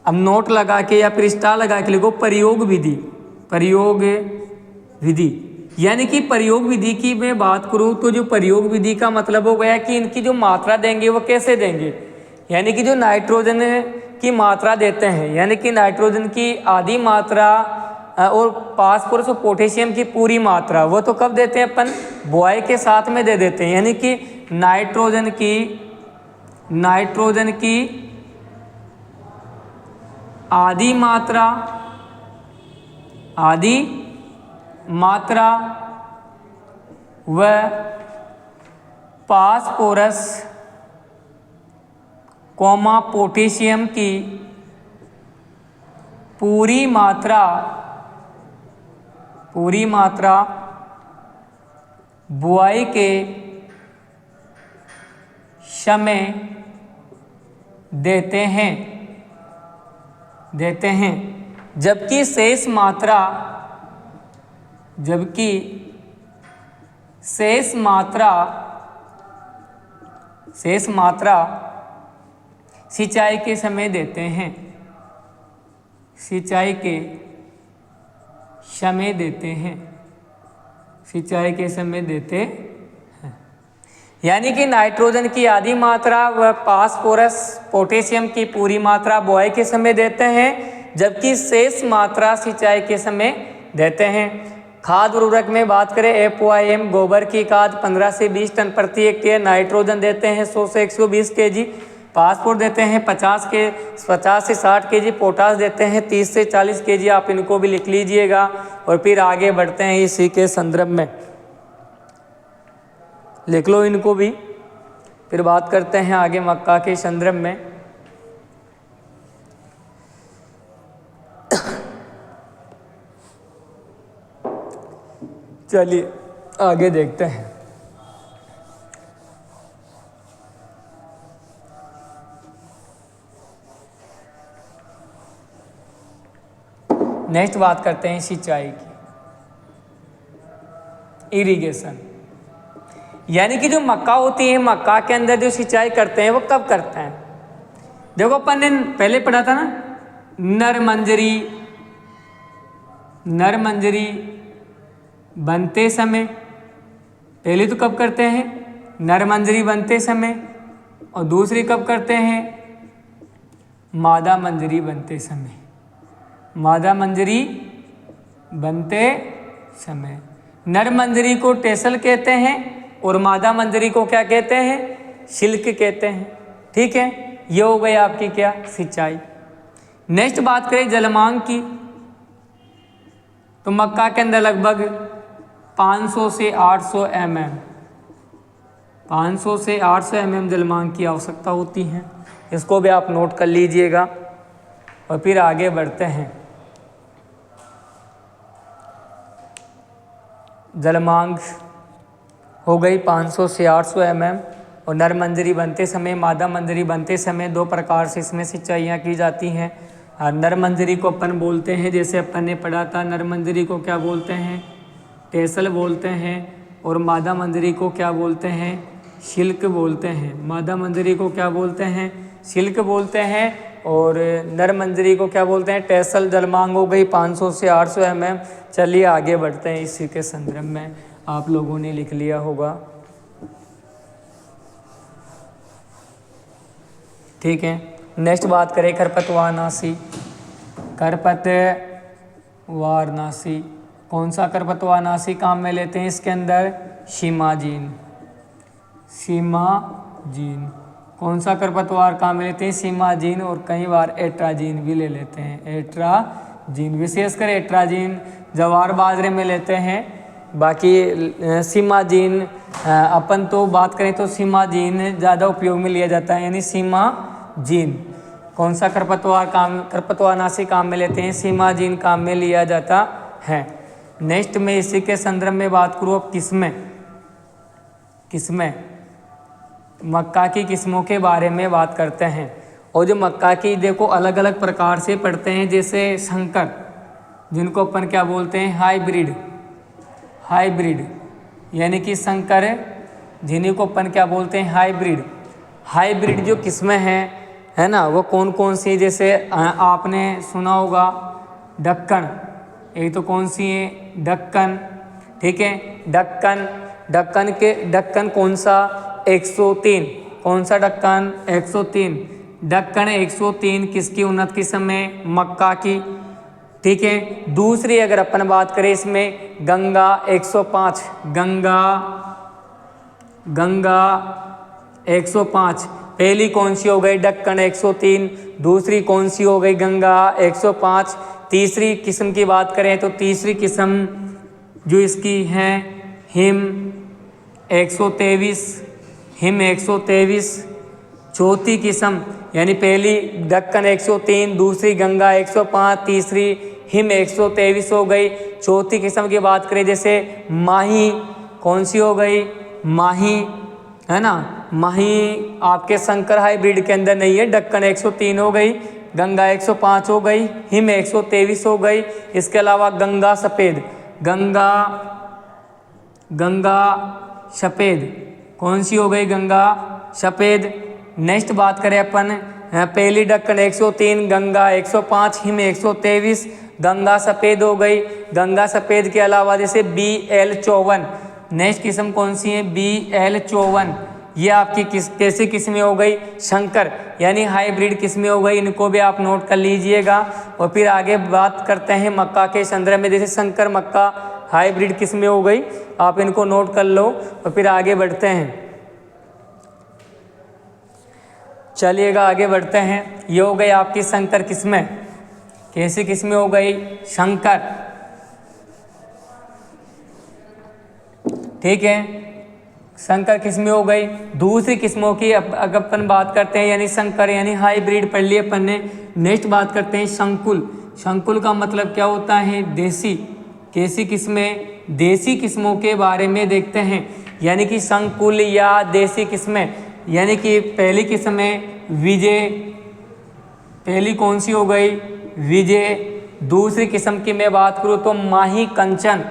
अब नोट लगा के या फिर स्टार लगा के लिखो प्रयोग विधि, प्रयोग विधि। यानी कि प्रयोग विधि की मैं बात करूँ तो जो प्रयोग विधि का मतलब हो गया कि इनकी जो मात्रा देंगे वो कैसे देंगे, यानी कि जो नाइट्रोजन की मात्रा देते हैं, यानी कि नाइट्रोजन की आधी मात्रा और फास्फोरस और पोटेशियम की पूरी मात्रा, वो तो कब देते हैं अपन? बुआई के साथ में दे देते हैं। यानी कि नाइट्रोजन की आधी मात्रा व फास्फोरस पोटेशियम की पूरी मात्रा बुआई के समय देते हैं, जबकि शेष मात्रा सिंचाई के समय देते हैं, सिंचाई के समय देते हैं। यानी कि नाइट्रोजन की आधी मात्रा व फास्फोरस पोटेशियम की पूरी मात्रा बुआई के समय देते हैं, जबकि शेष मात्रा सिंचाई के समय देते हैं। खाद उर्वरक में बात करें FYM, गोबर की खाद 15 से 20 टन प्रति हेक्टेयर, नाइट्रोजन देते हैं 100 से 120 kg, फास्फोरस देते हैं 50 से 60 kg, पोटास देते हैं 30 से 40 kg। आप इनको भी लिख लीजिएगा और फिर आगे बढ़ते हैं इसी के संदर्भ में। लिख लो इनको भी, फिर बात करते हैं आगे मक्का के संदर्भ में। चलिए आगे देखते हैं। नेक्स्ट बात करते हैं सिंचाई की, इरिगेशन। यानी कि जो मक्का होती है, मक्का के अंदर जो सिंचाई करते हैं वो कब करते हैं? देखो अपन ने पहले पढ़ा था ना, नर मंजरी बनते समय, पहले तो कब करते हैं? नर मंजरी बनते समय। और दूसरी कब करते हैं? मादा मंजरी बनते समय, मादा मंजरी बनते समय। नर मंजरी को टेसल कहते हैं और मादा मंजरी को क्या कहते हैं, शिल्क कहते हैं। ठीक है, ये हो गई आपकी क्या, सिंचाई। नेक्स्ट बात करें जलमांग की, तो मक्का के अंदर लगभग 500 से 800 mm, 500 से 800 mm जलमांग की आवश्यकता होती है। इसको भी आप नोट कर लीजिएगा और फिर आगे बढ़ते हैं। जलमांग हो गई 500 से 800 mm और नर मंजरी बनते समय, मादा मंजरी बनते समय दो प्रकार से इसमें सिंचाइयाँ की जाती हैं। नर मंजरी को अपन बोलते हैं, जैसे अपन ने पढ़ा था, नर मंजरी को क्या बोलते हैं, टेसल बोलते हैं, और मादा मंजरी को क्या बोलते हैं, शिल्क बोलते हैं। मादा मंजरी को क्या बोलते हैं, शिल्क बोलते हैं, और नर मंजरी को क्या बोलते हैं, टेसल। जलमांग हो गई 500 से 800 mm। चलिए आगे बढ़ते हैं। इसी के संदर्भ में आप लोगों ने लिख लिया होगा। ठीक है, नेक्स्ट बात करें खरपतवारनाशी। खरपतवारनाशी, कौन सा खरपतवारनाशी काम में लेते हैं इसके अंदर, सीमाजीन। सीमाजीन, कौन सा खरपतवार काम में लेते हैं, सीमाजीन, और कई बार एट्राजीन भी ले लेते हैं। एट्राजीन, विशेषकर एट्राजीन जवार बाजरे में लेते हैं। बाकी सीमाजीन अपन तो बात करें तो सीमाजीन ज़्यादा उपयोग में लिया जाता है, यानी सीमाजीन। कौन सा खरपतवारनाशी काम में लेते हैं, सीमाजीन काम में लिया जाता है। नेक्स्ट में इसी के संदर्भ में बात करूँ अब किस्में मक्का की किस्मों के बारे में बात करते हैं। और जो मक्का की देखो अलग अलग प्रकार से पढ़ते हैं, जैसे संकर, जिनको अपन क्या बोलते हैं, हाइब्रिड, यानी कि संकर, जिन्हीं को अपन क्या बोलते हैं, हाइब्रिड जो किस्में हैं, है ना, वो कौन कौन सी, जैसे आपने सुना होगा दक्कन, एक तो कौन सी है, दक्कन। ठीक है, दक्कन कौन सा, 103, कौन सा दक्कन, 103। दक्कन 103 किसकी उन्नत किस्म है, मक्का की। ठीक है, दूसरी अगर अपन बात करें इसमें, गंगा 105, गंगा 105। पहली कौन सी हो गई, दक्कन 103, दूसरी कौन सी हो गई, गंगा 105। तीसरी किस्म की बात करें तो तीसरी किस्म जो इसकी है, हिम 123। चौथी किस्म, यानी पहली दक्कन 103, दूसरी गंगा 105, तीसरी हिम 123 हो गई। चौथी किस्म की बात करें जैसे माही, कौन सी हो गई, माही, है ना। माही आपके संकर हाइब्रिड के अंदर नहीं है। दक्कन 103 हो गई, गंगा 105 हो गई, हिम 123 हो गई। इसके अलावा गंगा सफ़ेद, कौन सी हो गई, गंगा सफ़ेद। नेक्स्ट बात करें अपन, पहली दक्कन 103, गंगा 105, हिम 123, गंगा सफ़ेद हो गई। गंगा सफ़ेद के अलावा जैसे BL54, नेक्स्ट किस्म कौन सी है, BL54। ये आपकी कैसी किस्में हो गई, शंकर, यानी हाइब्रिड किस्में हो गई। इनको भी आप नोट कर लीजिएगा। और फिर आगे बात करते हैं मक्का के संदर्भ में, जैसे शंकर मक्का हाइब्रिड किस्में हो गई, आप इनको नोट कर लो और फिर आगे बढ़ते हैं। चलिएगा आगे बढ़ते हैं। ये हो गई आपकी शंकर किस्में। कैसी किस्में हो गई, शंकर। ठीक है, शंकर किस्में हो गई। दूसरी किस्मों की अगर अपन बात करते हैं, यानी शंकर यानी हाइब्रिड पढ़ लिए अपन ने। नेक्स्ट बात करते हैं शंकुल। शंकुल का मतलब क्या होता है, देसी। कैसी किस्में, देसी किस्मों के बारे में देखते हैं, यानी कि शंकुल या देसी किस्में। यानी कि पहली किस्म है विजय, पहली कौन सी हो गई, विजय। दूसरी किस्म की मैं बात करूँ तो माही कंचन।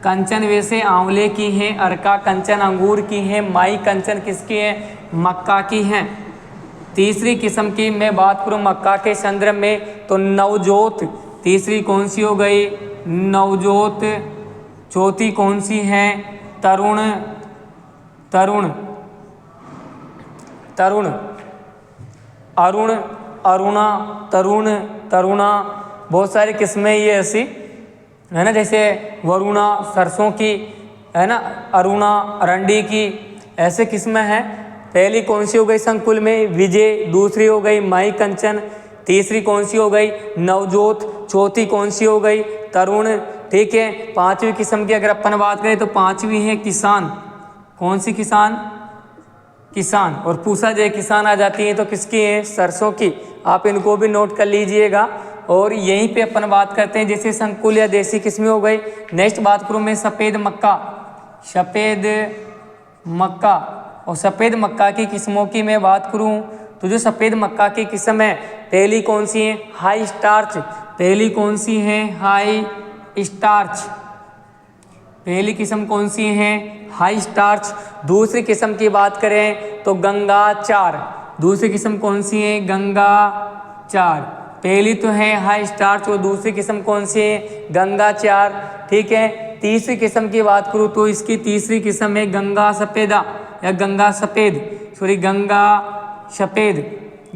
कंचन वैसे आंवले की है, अर्का कंचन अंगूर की है, माही कंचन किसकी है, मक्का की है। तीसरी किस्म की मैं बात करूँ मक्का के संदर्भ में तो नवजोत, तीसरी कौन सी हो गई, नवजोत। चौथी कौन सी है, तरुण। तरुण, अरुण, अरुणा, तरुण, तरुणा, बहुत सारी किस्में ये ऐसी है ना, जैसे वरुणा सरसों की है ना, अरुणा अरंडी की, ऐसे किस्में हैं। पहली कौन सी हो गई संकुल में? विजय। दूसरी हो गई माई कंचन। तीसरी कौन सी हो गई? नवजोत। चौथी कौन सी हो गई? तरुण। ठीक है, पांचवी किस्म की अगर अपन बात करें तो पांचवी है किसान। कौन सी किसान? किसान। और पूछा जाए किसान आ जाती है तो किसकी है? सरसों की। आप इनको भी नोट कर लीजिएगा। और यहीं पे अपन बात करते हैं जैसे संकुल या देसी किस्में हो गई। नेक्स्ट बात करूँ मैं सफ़ेद मक्का, सफ़ेद मक्का। और सफ़ेद मक्का की किस्मों की मैं बात करूँ तो जो सफ़ेद मक्का की किस्म है, पहली कौन सी है? High starch. पहली कौन सी है? High starch. पहली किस्म कौन सी है? High starch. दूसरी किस्म की बात करें तो गंगा चार। दूसरी किस्म कौन सी है? गंगा चार। पहली तो है हाई स्टार्च और दूसरी किस्म कौन सी है? गंगा चार। ठीक है, तीसरी किस्म की बात करूँ तो इसकी तीसरी किस्म है गंगा सफ़ेदा या गंगा सफ़ेद, सॉरी गंगा सफ़ेद,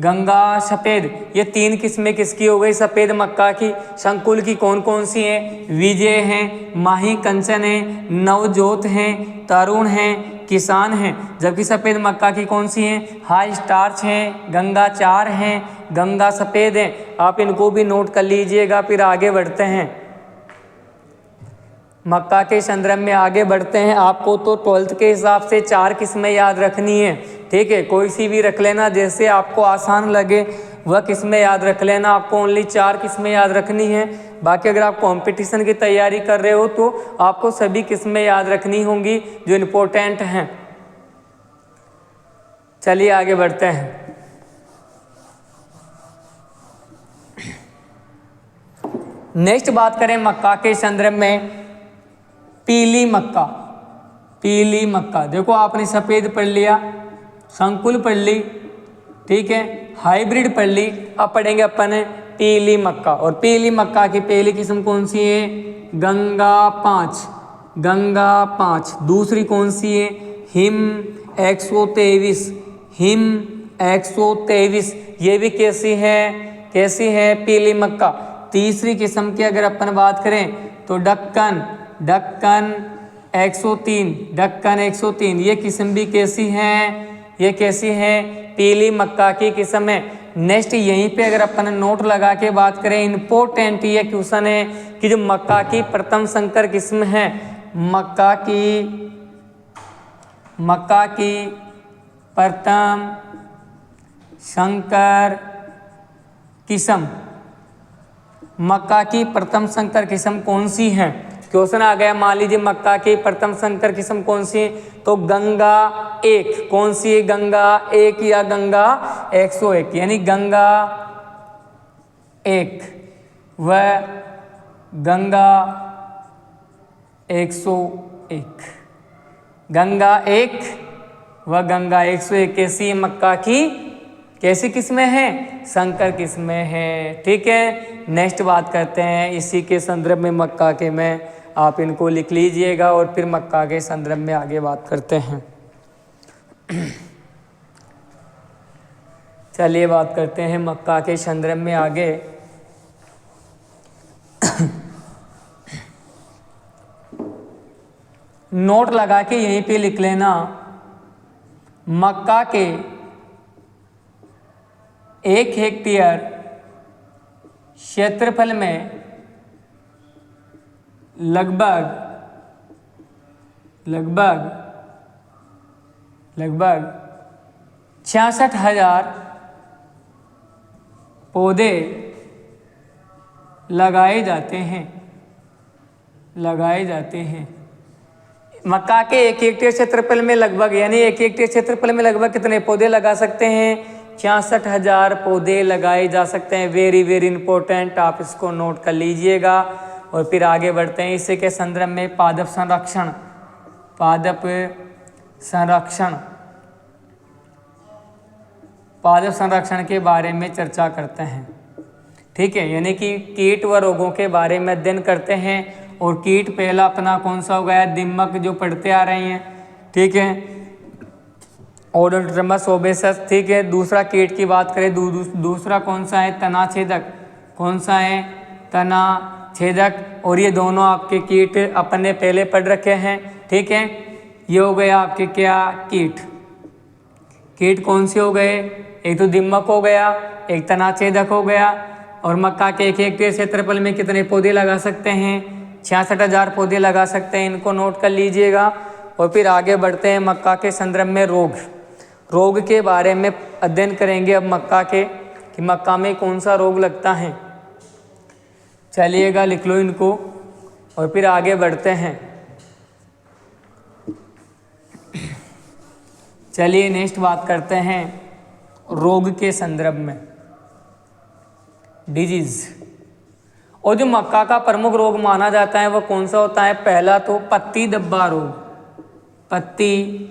गंगा सफ़ेद। ये तीन किस्में किसकी हो गई? सफ़ेद मक्का की। संकुल की कौन कौन सी हैं? विजय हैं, माही कंचन है, नवजोत हैं, तरुण हैं, किसान हैं। जबकि सफ़ेद मक्का की कौन सी हैं? हाई स्टार्च हैं, गंगा चार हैं, गंगा सफ़ेद हैं। आप इनको भी नोट कर लीजिएगा। फिर आगे बढ़ते हैं, मक्का के संदर्भ में आगे बढ़ते हैं। आपको तो 12th के हिसाब से चार किस्में याद रखनी है। ठीक है, कोई सी भी रख लेना जैसे आपको आसान लगे वह किस्में याद रख लेना। आपको ओनली चार किस्में याद रखनी है। बाकी अगर आप कंपटीशन की तैयारी कर रहे हो तो आपको सभी किस्में याद रखनी होंगी जो इम्पोर्टेंट हैं। चलिए आगे बढ़ते हैं। नेक्स्ट बात करें मक्का के संदर्भ में, पीली मक्का। पीली मक्का, देखो आपने सफ़ेद पढ़ लिया, संकुल पढ़ ली, ठीक है, हाइब्रिड पढ़ ली। अब पढ़ेंगे अपन पीली मक्का। और पीली मक्का की पहली किस्म कौन सी है? गंगा पाँच, गंगा पाँच। दूसरी कौन सी है? Him 123, him 123। ये भी कैसी है? कैसी है? पीली मक्का। तीसरी किस्म की अगर अपन बात करें तो डक्कन, डक्कन 103, डक्कन 103। ये किस्म भी कैसी है? ये कैसी है? पीली मक्का की किस्म है। नेक्स्ट यहीं पे अगर अपन नोट लगा के बात करें, इम्पोर्टेंट ये क्वेश्चन है कि जो मक्का की प्रथम संकर किस्म है, मक्का की प्रथम संकर किस्म, मक्का की प्रथम संकर किस्म कौन सी है? क्वेश्चन आ गया, मान लीजिए मक्का की प्रथम संकर किस्म कौन सी है? तो गंगा एक। कौन सी है? गंगा एक या गंगा 101, यानी गंगा एक व गंगा 101, गंगा एक व गंगा 101 कैसी है? मक्का की कैसी किस्में हैं? संकर किस्में हैं। ठीक है, नेक्स्ट बात करते हैं इसी के संदर्भ में मक्का के में, आप इनको लिख लीजिएगा और फिर मक्का के संदर्भ में आगे बात करते हैं। चलिए बात करते हैं मक्का के संदर्भ में आगे। नोट लगा के यहीं पे लिख लेना, मक्का के 1 हेक्टेयर क्षेत्रफल में लगभग 66,000 पौधे लगाए जाते हैं, लगाए जाते हैं। मक्का के 1 हेक्टेयर क्षेत्रफल में लगभग, यानी 1 हेक्टेयर क्षेत्रफल में लगभग कितने पौधे लगा सकते हैं? 66,000 पौधे लगाए जा सकते हैं। वेरी वेरी इंपॉर्टेंट, आप इसको नोट कर लीजिएगा। और फिर आगे बढ़ते हैं इसी के संदर्भ में पादप संरक्षण, पादप संरक्षण, पादप संरक्षण के बारे में चर्चा करते हैं। ठीक है, यानी कि कीट व रोगों के बारे में अध्ययन करते हैं। और कीट पहला अपना कौन सा हो गया? दीमक, जो पढ़ते आ रहे हैं। ठीक है, ओडोंड्रोमस ओबेसस, ठीक है। दूसरा कीट की बात करें, दूसरा कौन सा है, तनाछेदक। कौन सा है, तनाछेदक। और ये दोनों आपके कीट अपन ने पहले पढ़ रखे हैं, ठीक है। ये हो गया आपके क्या, कीट। कीट कौन से हो गए, एक तो दीमक हो गया, एक तनाछेदक हो गया। और मक्का के 1 हेक्टेयर क्षेत्रफल में कितने पौधे लगा सकते हैं, 66,000 पौधे लगा सकते हैं। इनको नोट कर लीजिएगा। और फिर आगे बढ़ते हैं मक्का के संदर्भ में रोग के बारे में अध्ययन करेंगे अब मक्का के, कि मक्का में कौन सा रोग लगता है। चलिएगा, लिख लो इनको और फिर आगे बढ़ते हैं। चलिए नेक्स्ट बात करते हैं रोग के संदर्भ में, डिजीज। और जो मक्का का प्रमुख रोग माना जाता है वो कौन सा होता है, पहला तो पत्ती धब्बा रोग। पत्ती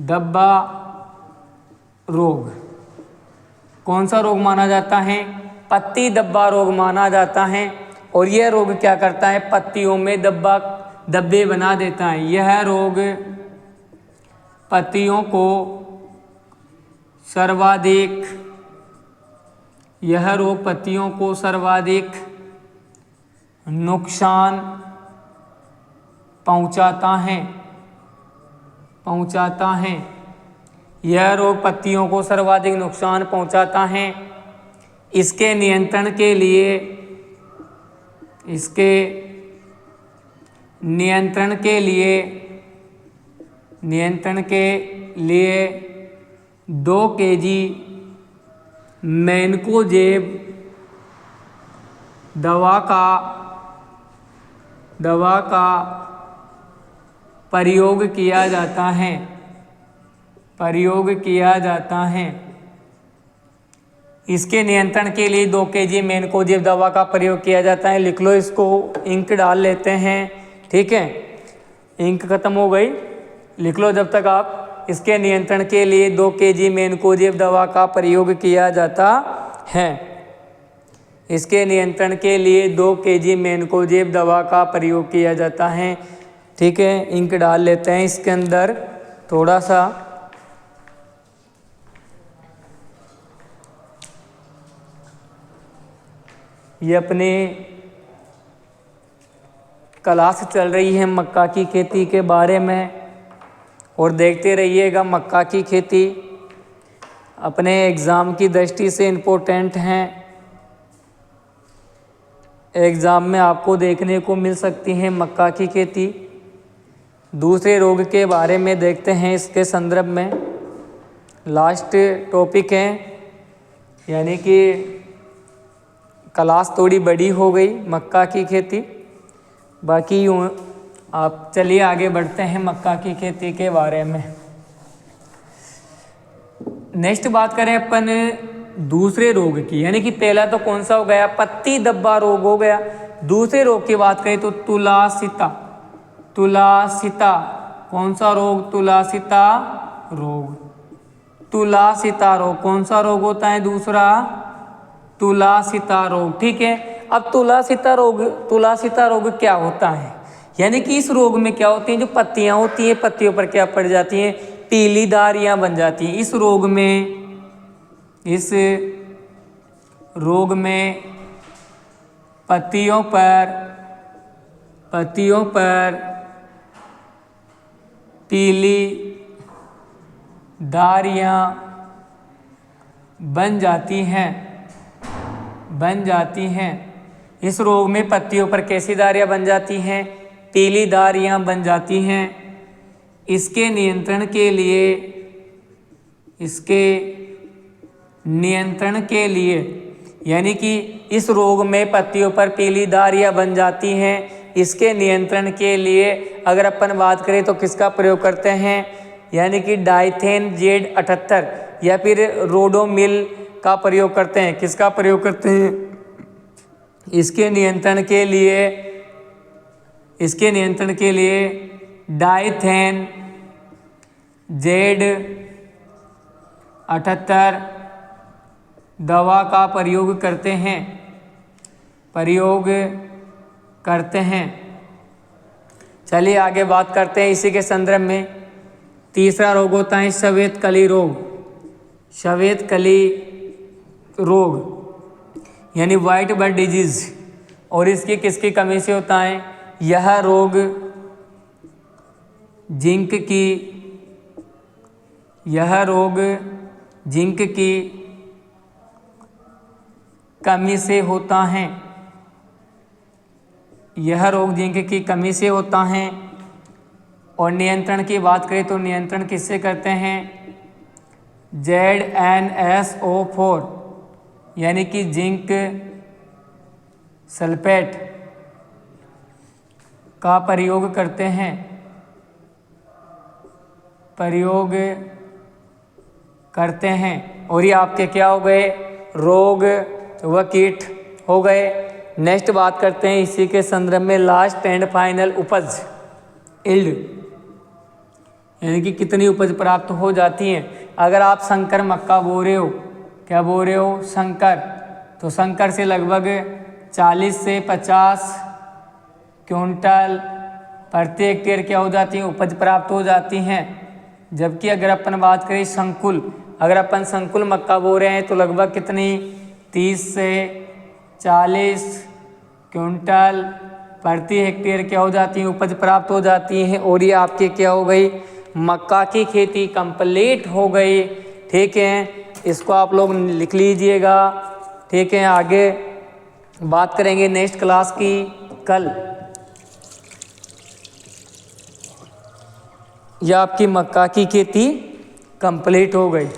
धब्बा रोग कौन सा रोग माना जाता है, पत्ती धब्बा रोग माना जाता है। और यह रोग क्या करता है, पत्तियों में धब्बे बना देता है। यह रोग पत्तियों को सर्वाधिक नुकसान पहुंचाता है। यह रोग पत्तियों को सर्वाधिक नुकसान पहुंचाता है। इसके नियंत्रण के लिए 2 kg मैनकोजेब दवा का प्रयोग किया जाता है। इसके नियंत्रण के लिए 2 kg मैनकोजेब दवा का प्रयोग किया जाता है। लिख लो इसको, इंक डाल लेते हैं, ठीक है। इंक खत्म हो गई, लिख लो जब तक आप। इसके नियंत्रण के लिए 2 kg मैनकोजेब दवा का प्रयोग किया जाता है। इसके नियंत्रण के लिए 2 kg मैनकोजेब दवा का प्रयोग किया जाता है, ठीक है। इंक डाल लेते हैं इसके अंदर थोड़ा सा। ये अपने क्लास चल रही है मक्का की खेती के बारे में, और देखते रहिएगा। मक्का की खेती अपने एग्ज़ाम की दृष्टि से इम्पोर्टेंट हैं। एग्ज़ाम में आपको देखने को मिल सकती है मक्का की खेती। दूसरे रोग के बारे में देखते हैं इसके संदर्भ में। लास्ट टॉपिक है, यानी कि क्लास थोड़ी बड़ी हो गई मक्का की खेती। बाकी यूँ आप चलिए आगे बढ़ते हैं मक्का की खेती के बारे में। नेक्स्ट बात करें अपन दूसरे रोग की, यानी कि पहला तो कौन सा हो गया, पत्ती धब्बा रोग हो गया। दूसरे रोग की बात करें तो तुलासिता कौन सा रोग, तुलासिता रोग कौन सा रोग होता है, दूसरा तुलासिता रोग, ठीक है। अब तुलासिता रोग क्या होता है, यानी कि इस रोग में क्या होती हैं, जो पत्तियां होती हैं पत्तियों पर क्या पड़ जाती हैं, पीली धारियां बन जाती हैं। इस रोग में पत्तियों पर पीली धारियां बन जाती हैं। इस रोग में पत्तियों पर कैसी धारियां बन जाती हैं, पीली धारियां बन जाती हैं। इसके नियंत्रण के लिए यानी कि इस रोग में पत्तियों पर पीली धारियां बन जाती हैं। इसके नियंत्रण के लिए अगर अपन बात करें तो किसका प्रयोग करते हैं, यानी कि डाइथेन Z78 या फिर रोडोमिल का प्रयोग करते हैं। किसका प्रयोग करते हैं, इसके नियंत्रण के लिए डाइथेन Z78 दवा का प्रयोग करते हैं। चलिए आगे बात करते हैं इसी के संदर्भ में। तीसरा रोग होता है श्वेत कली रोग, श्वेत कली रोग यानी वाइट बर्ड डिजीज। और इसकी किसकी कमी से होता है? यह रोग जिंक की कमी से होता है, यह रोग जिंक की कमी से होता है। और नियंत्रण की बात करें तो नियंत्रण किससे करते हैं? ZnSO4 यानी कि जिंक सल्फेट का प्रयोग करते हैं, और ये आपके क्या हो गए? रोग व कीट हो गए। नेक्स्ट बात करते हैं इसी के संदर्भ में लास्ट एंड फाइनल उपज, इल्ड यानी कि कितनी उपज प्राप्त हो जाती है। अगर आप संकर मक्का बो रहे हो, क्या बो रहे हो? संकर, तो संकर से लगभग 40 से 50 क्विंटल प्रति हेक्टेयर क्या हो जाती है? उपज प्राप्त हो जाती हैं। जबकि अगर अपन बात करें संकुल, अगर अपन संकुल मक्का बो रहे हैं तो लगभग कितनी? 30 से 40 क्विंटल प्रति हेक्टेयर क्या हो जाती है? उपज प्राप्त हो जाती है। और ये आपके क्या हो गई? मक्का की खेती कंप्लीट हो गई। ठीक है, इसको आप लोग लिख लीजिएगा। ठीक है, आगे बात करेंगे नेक्स्ट क्लास की कल। यह आपकी मक्का की खेती कंप्लीट हो गई।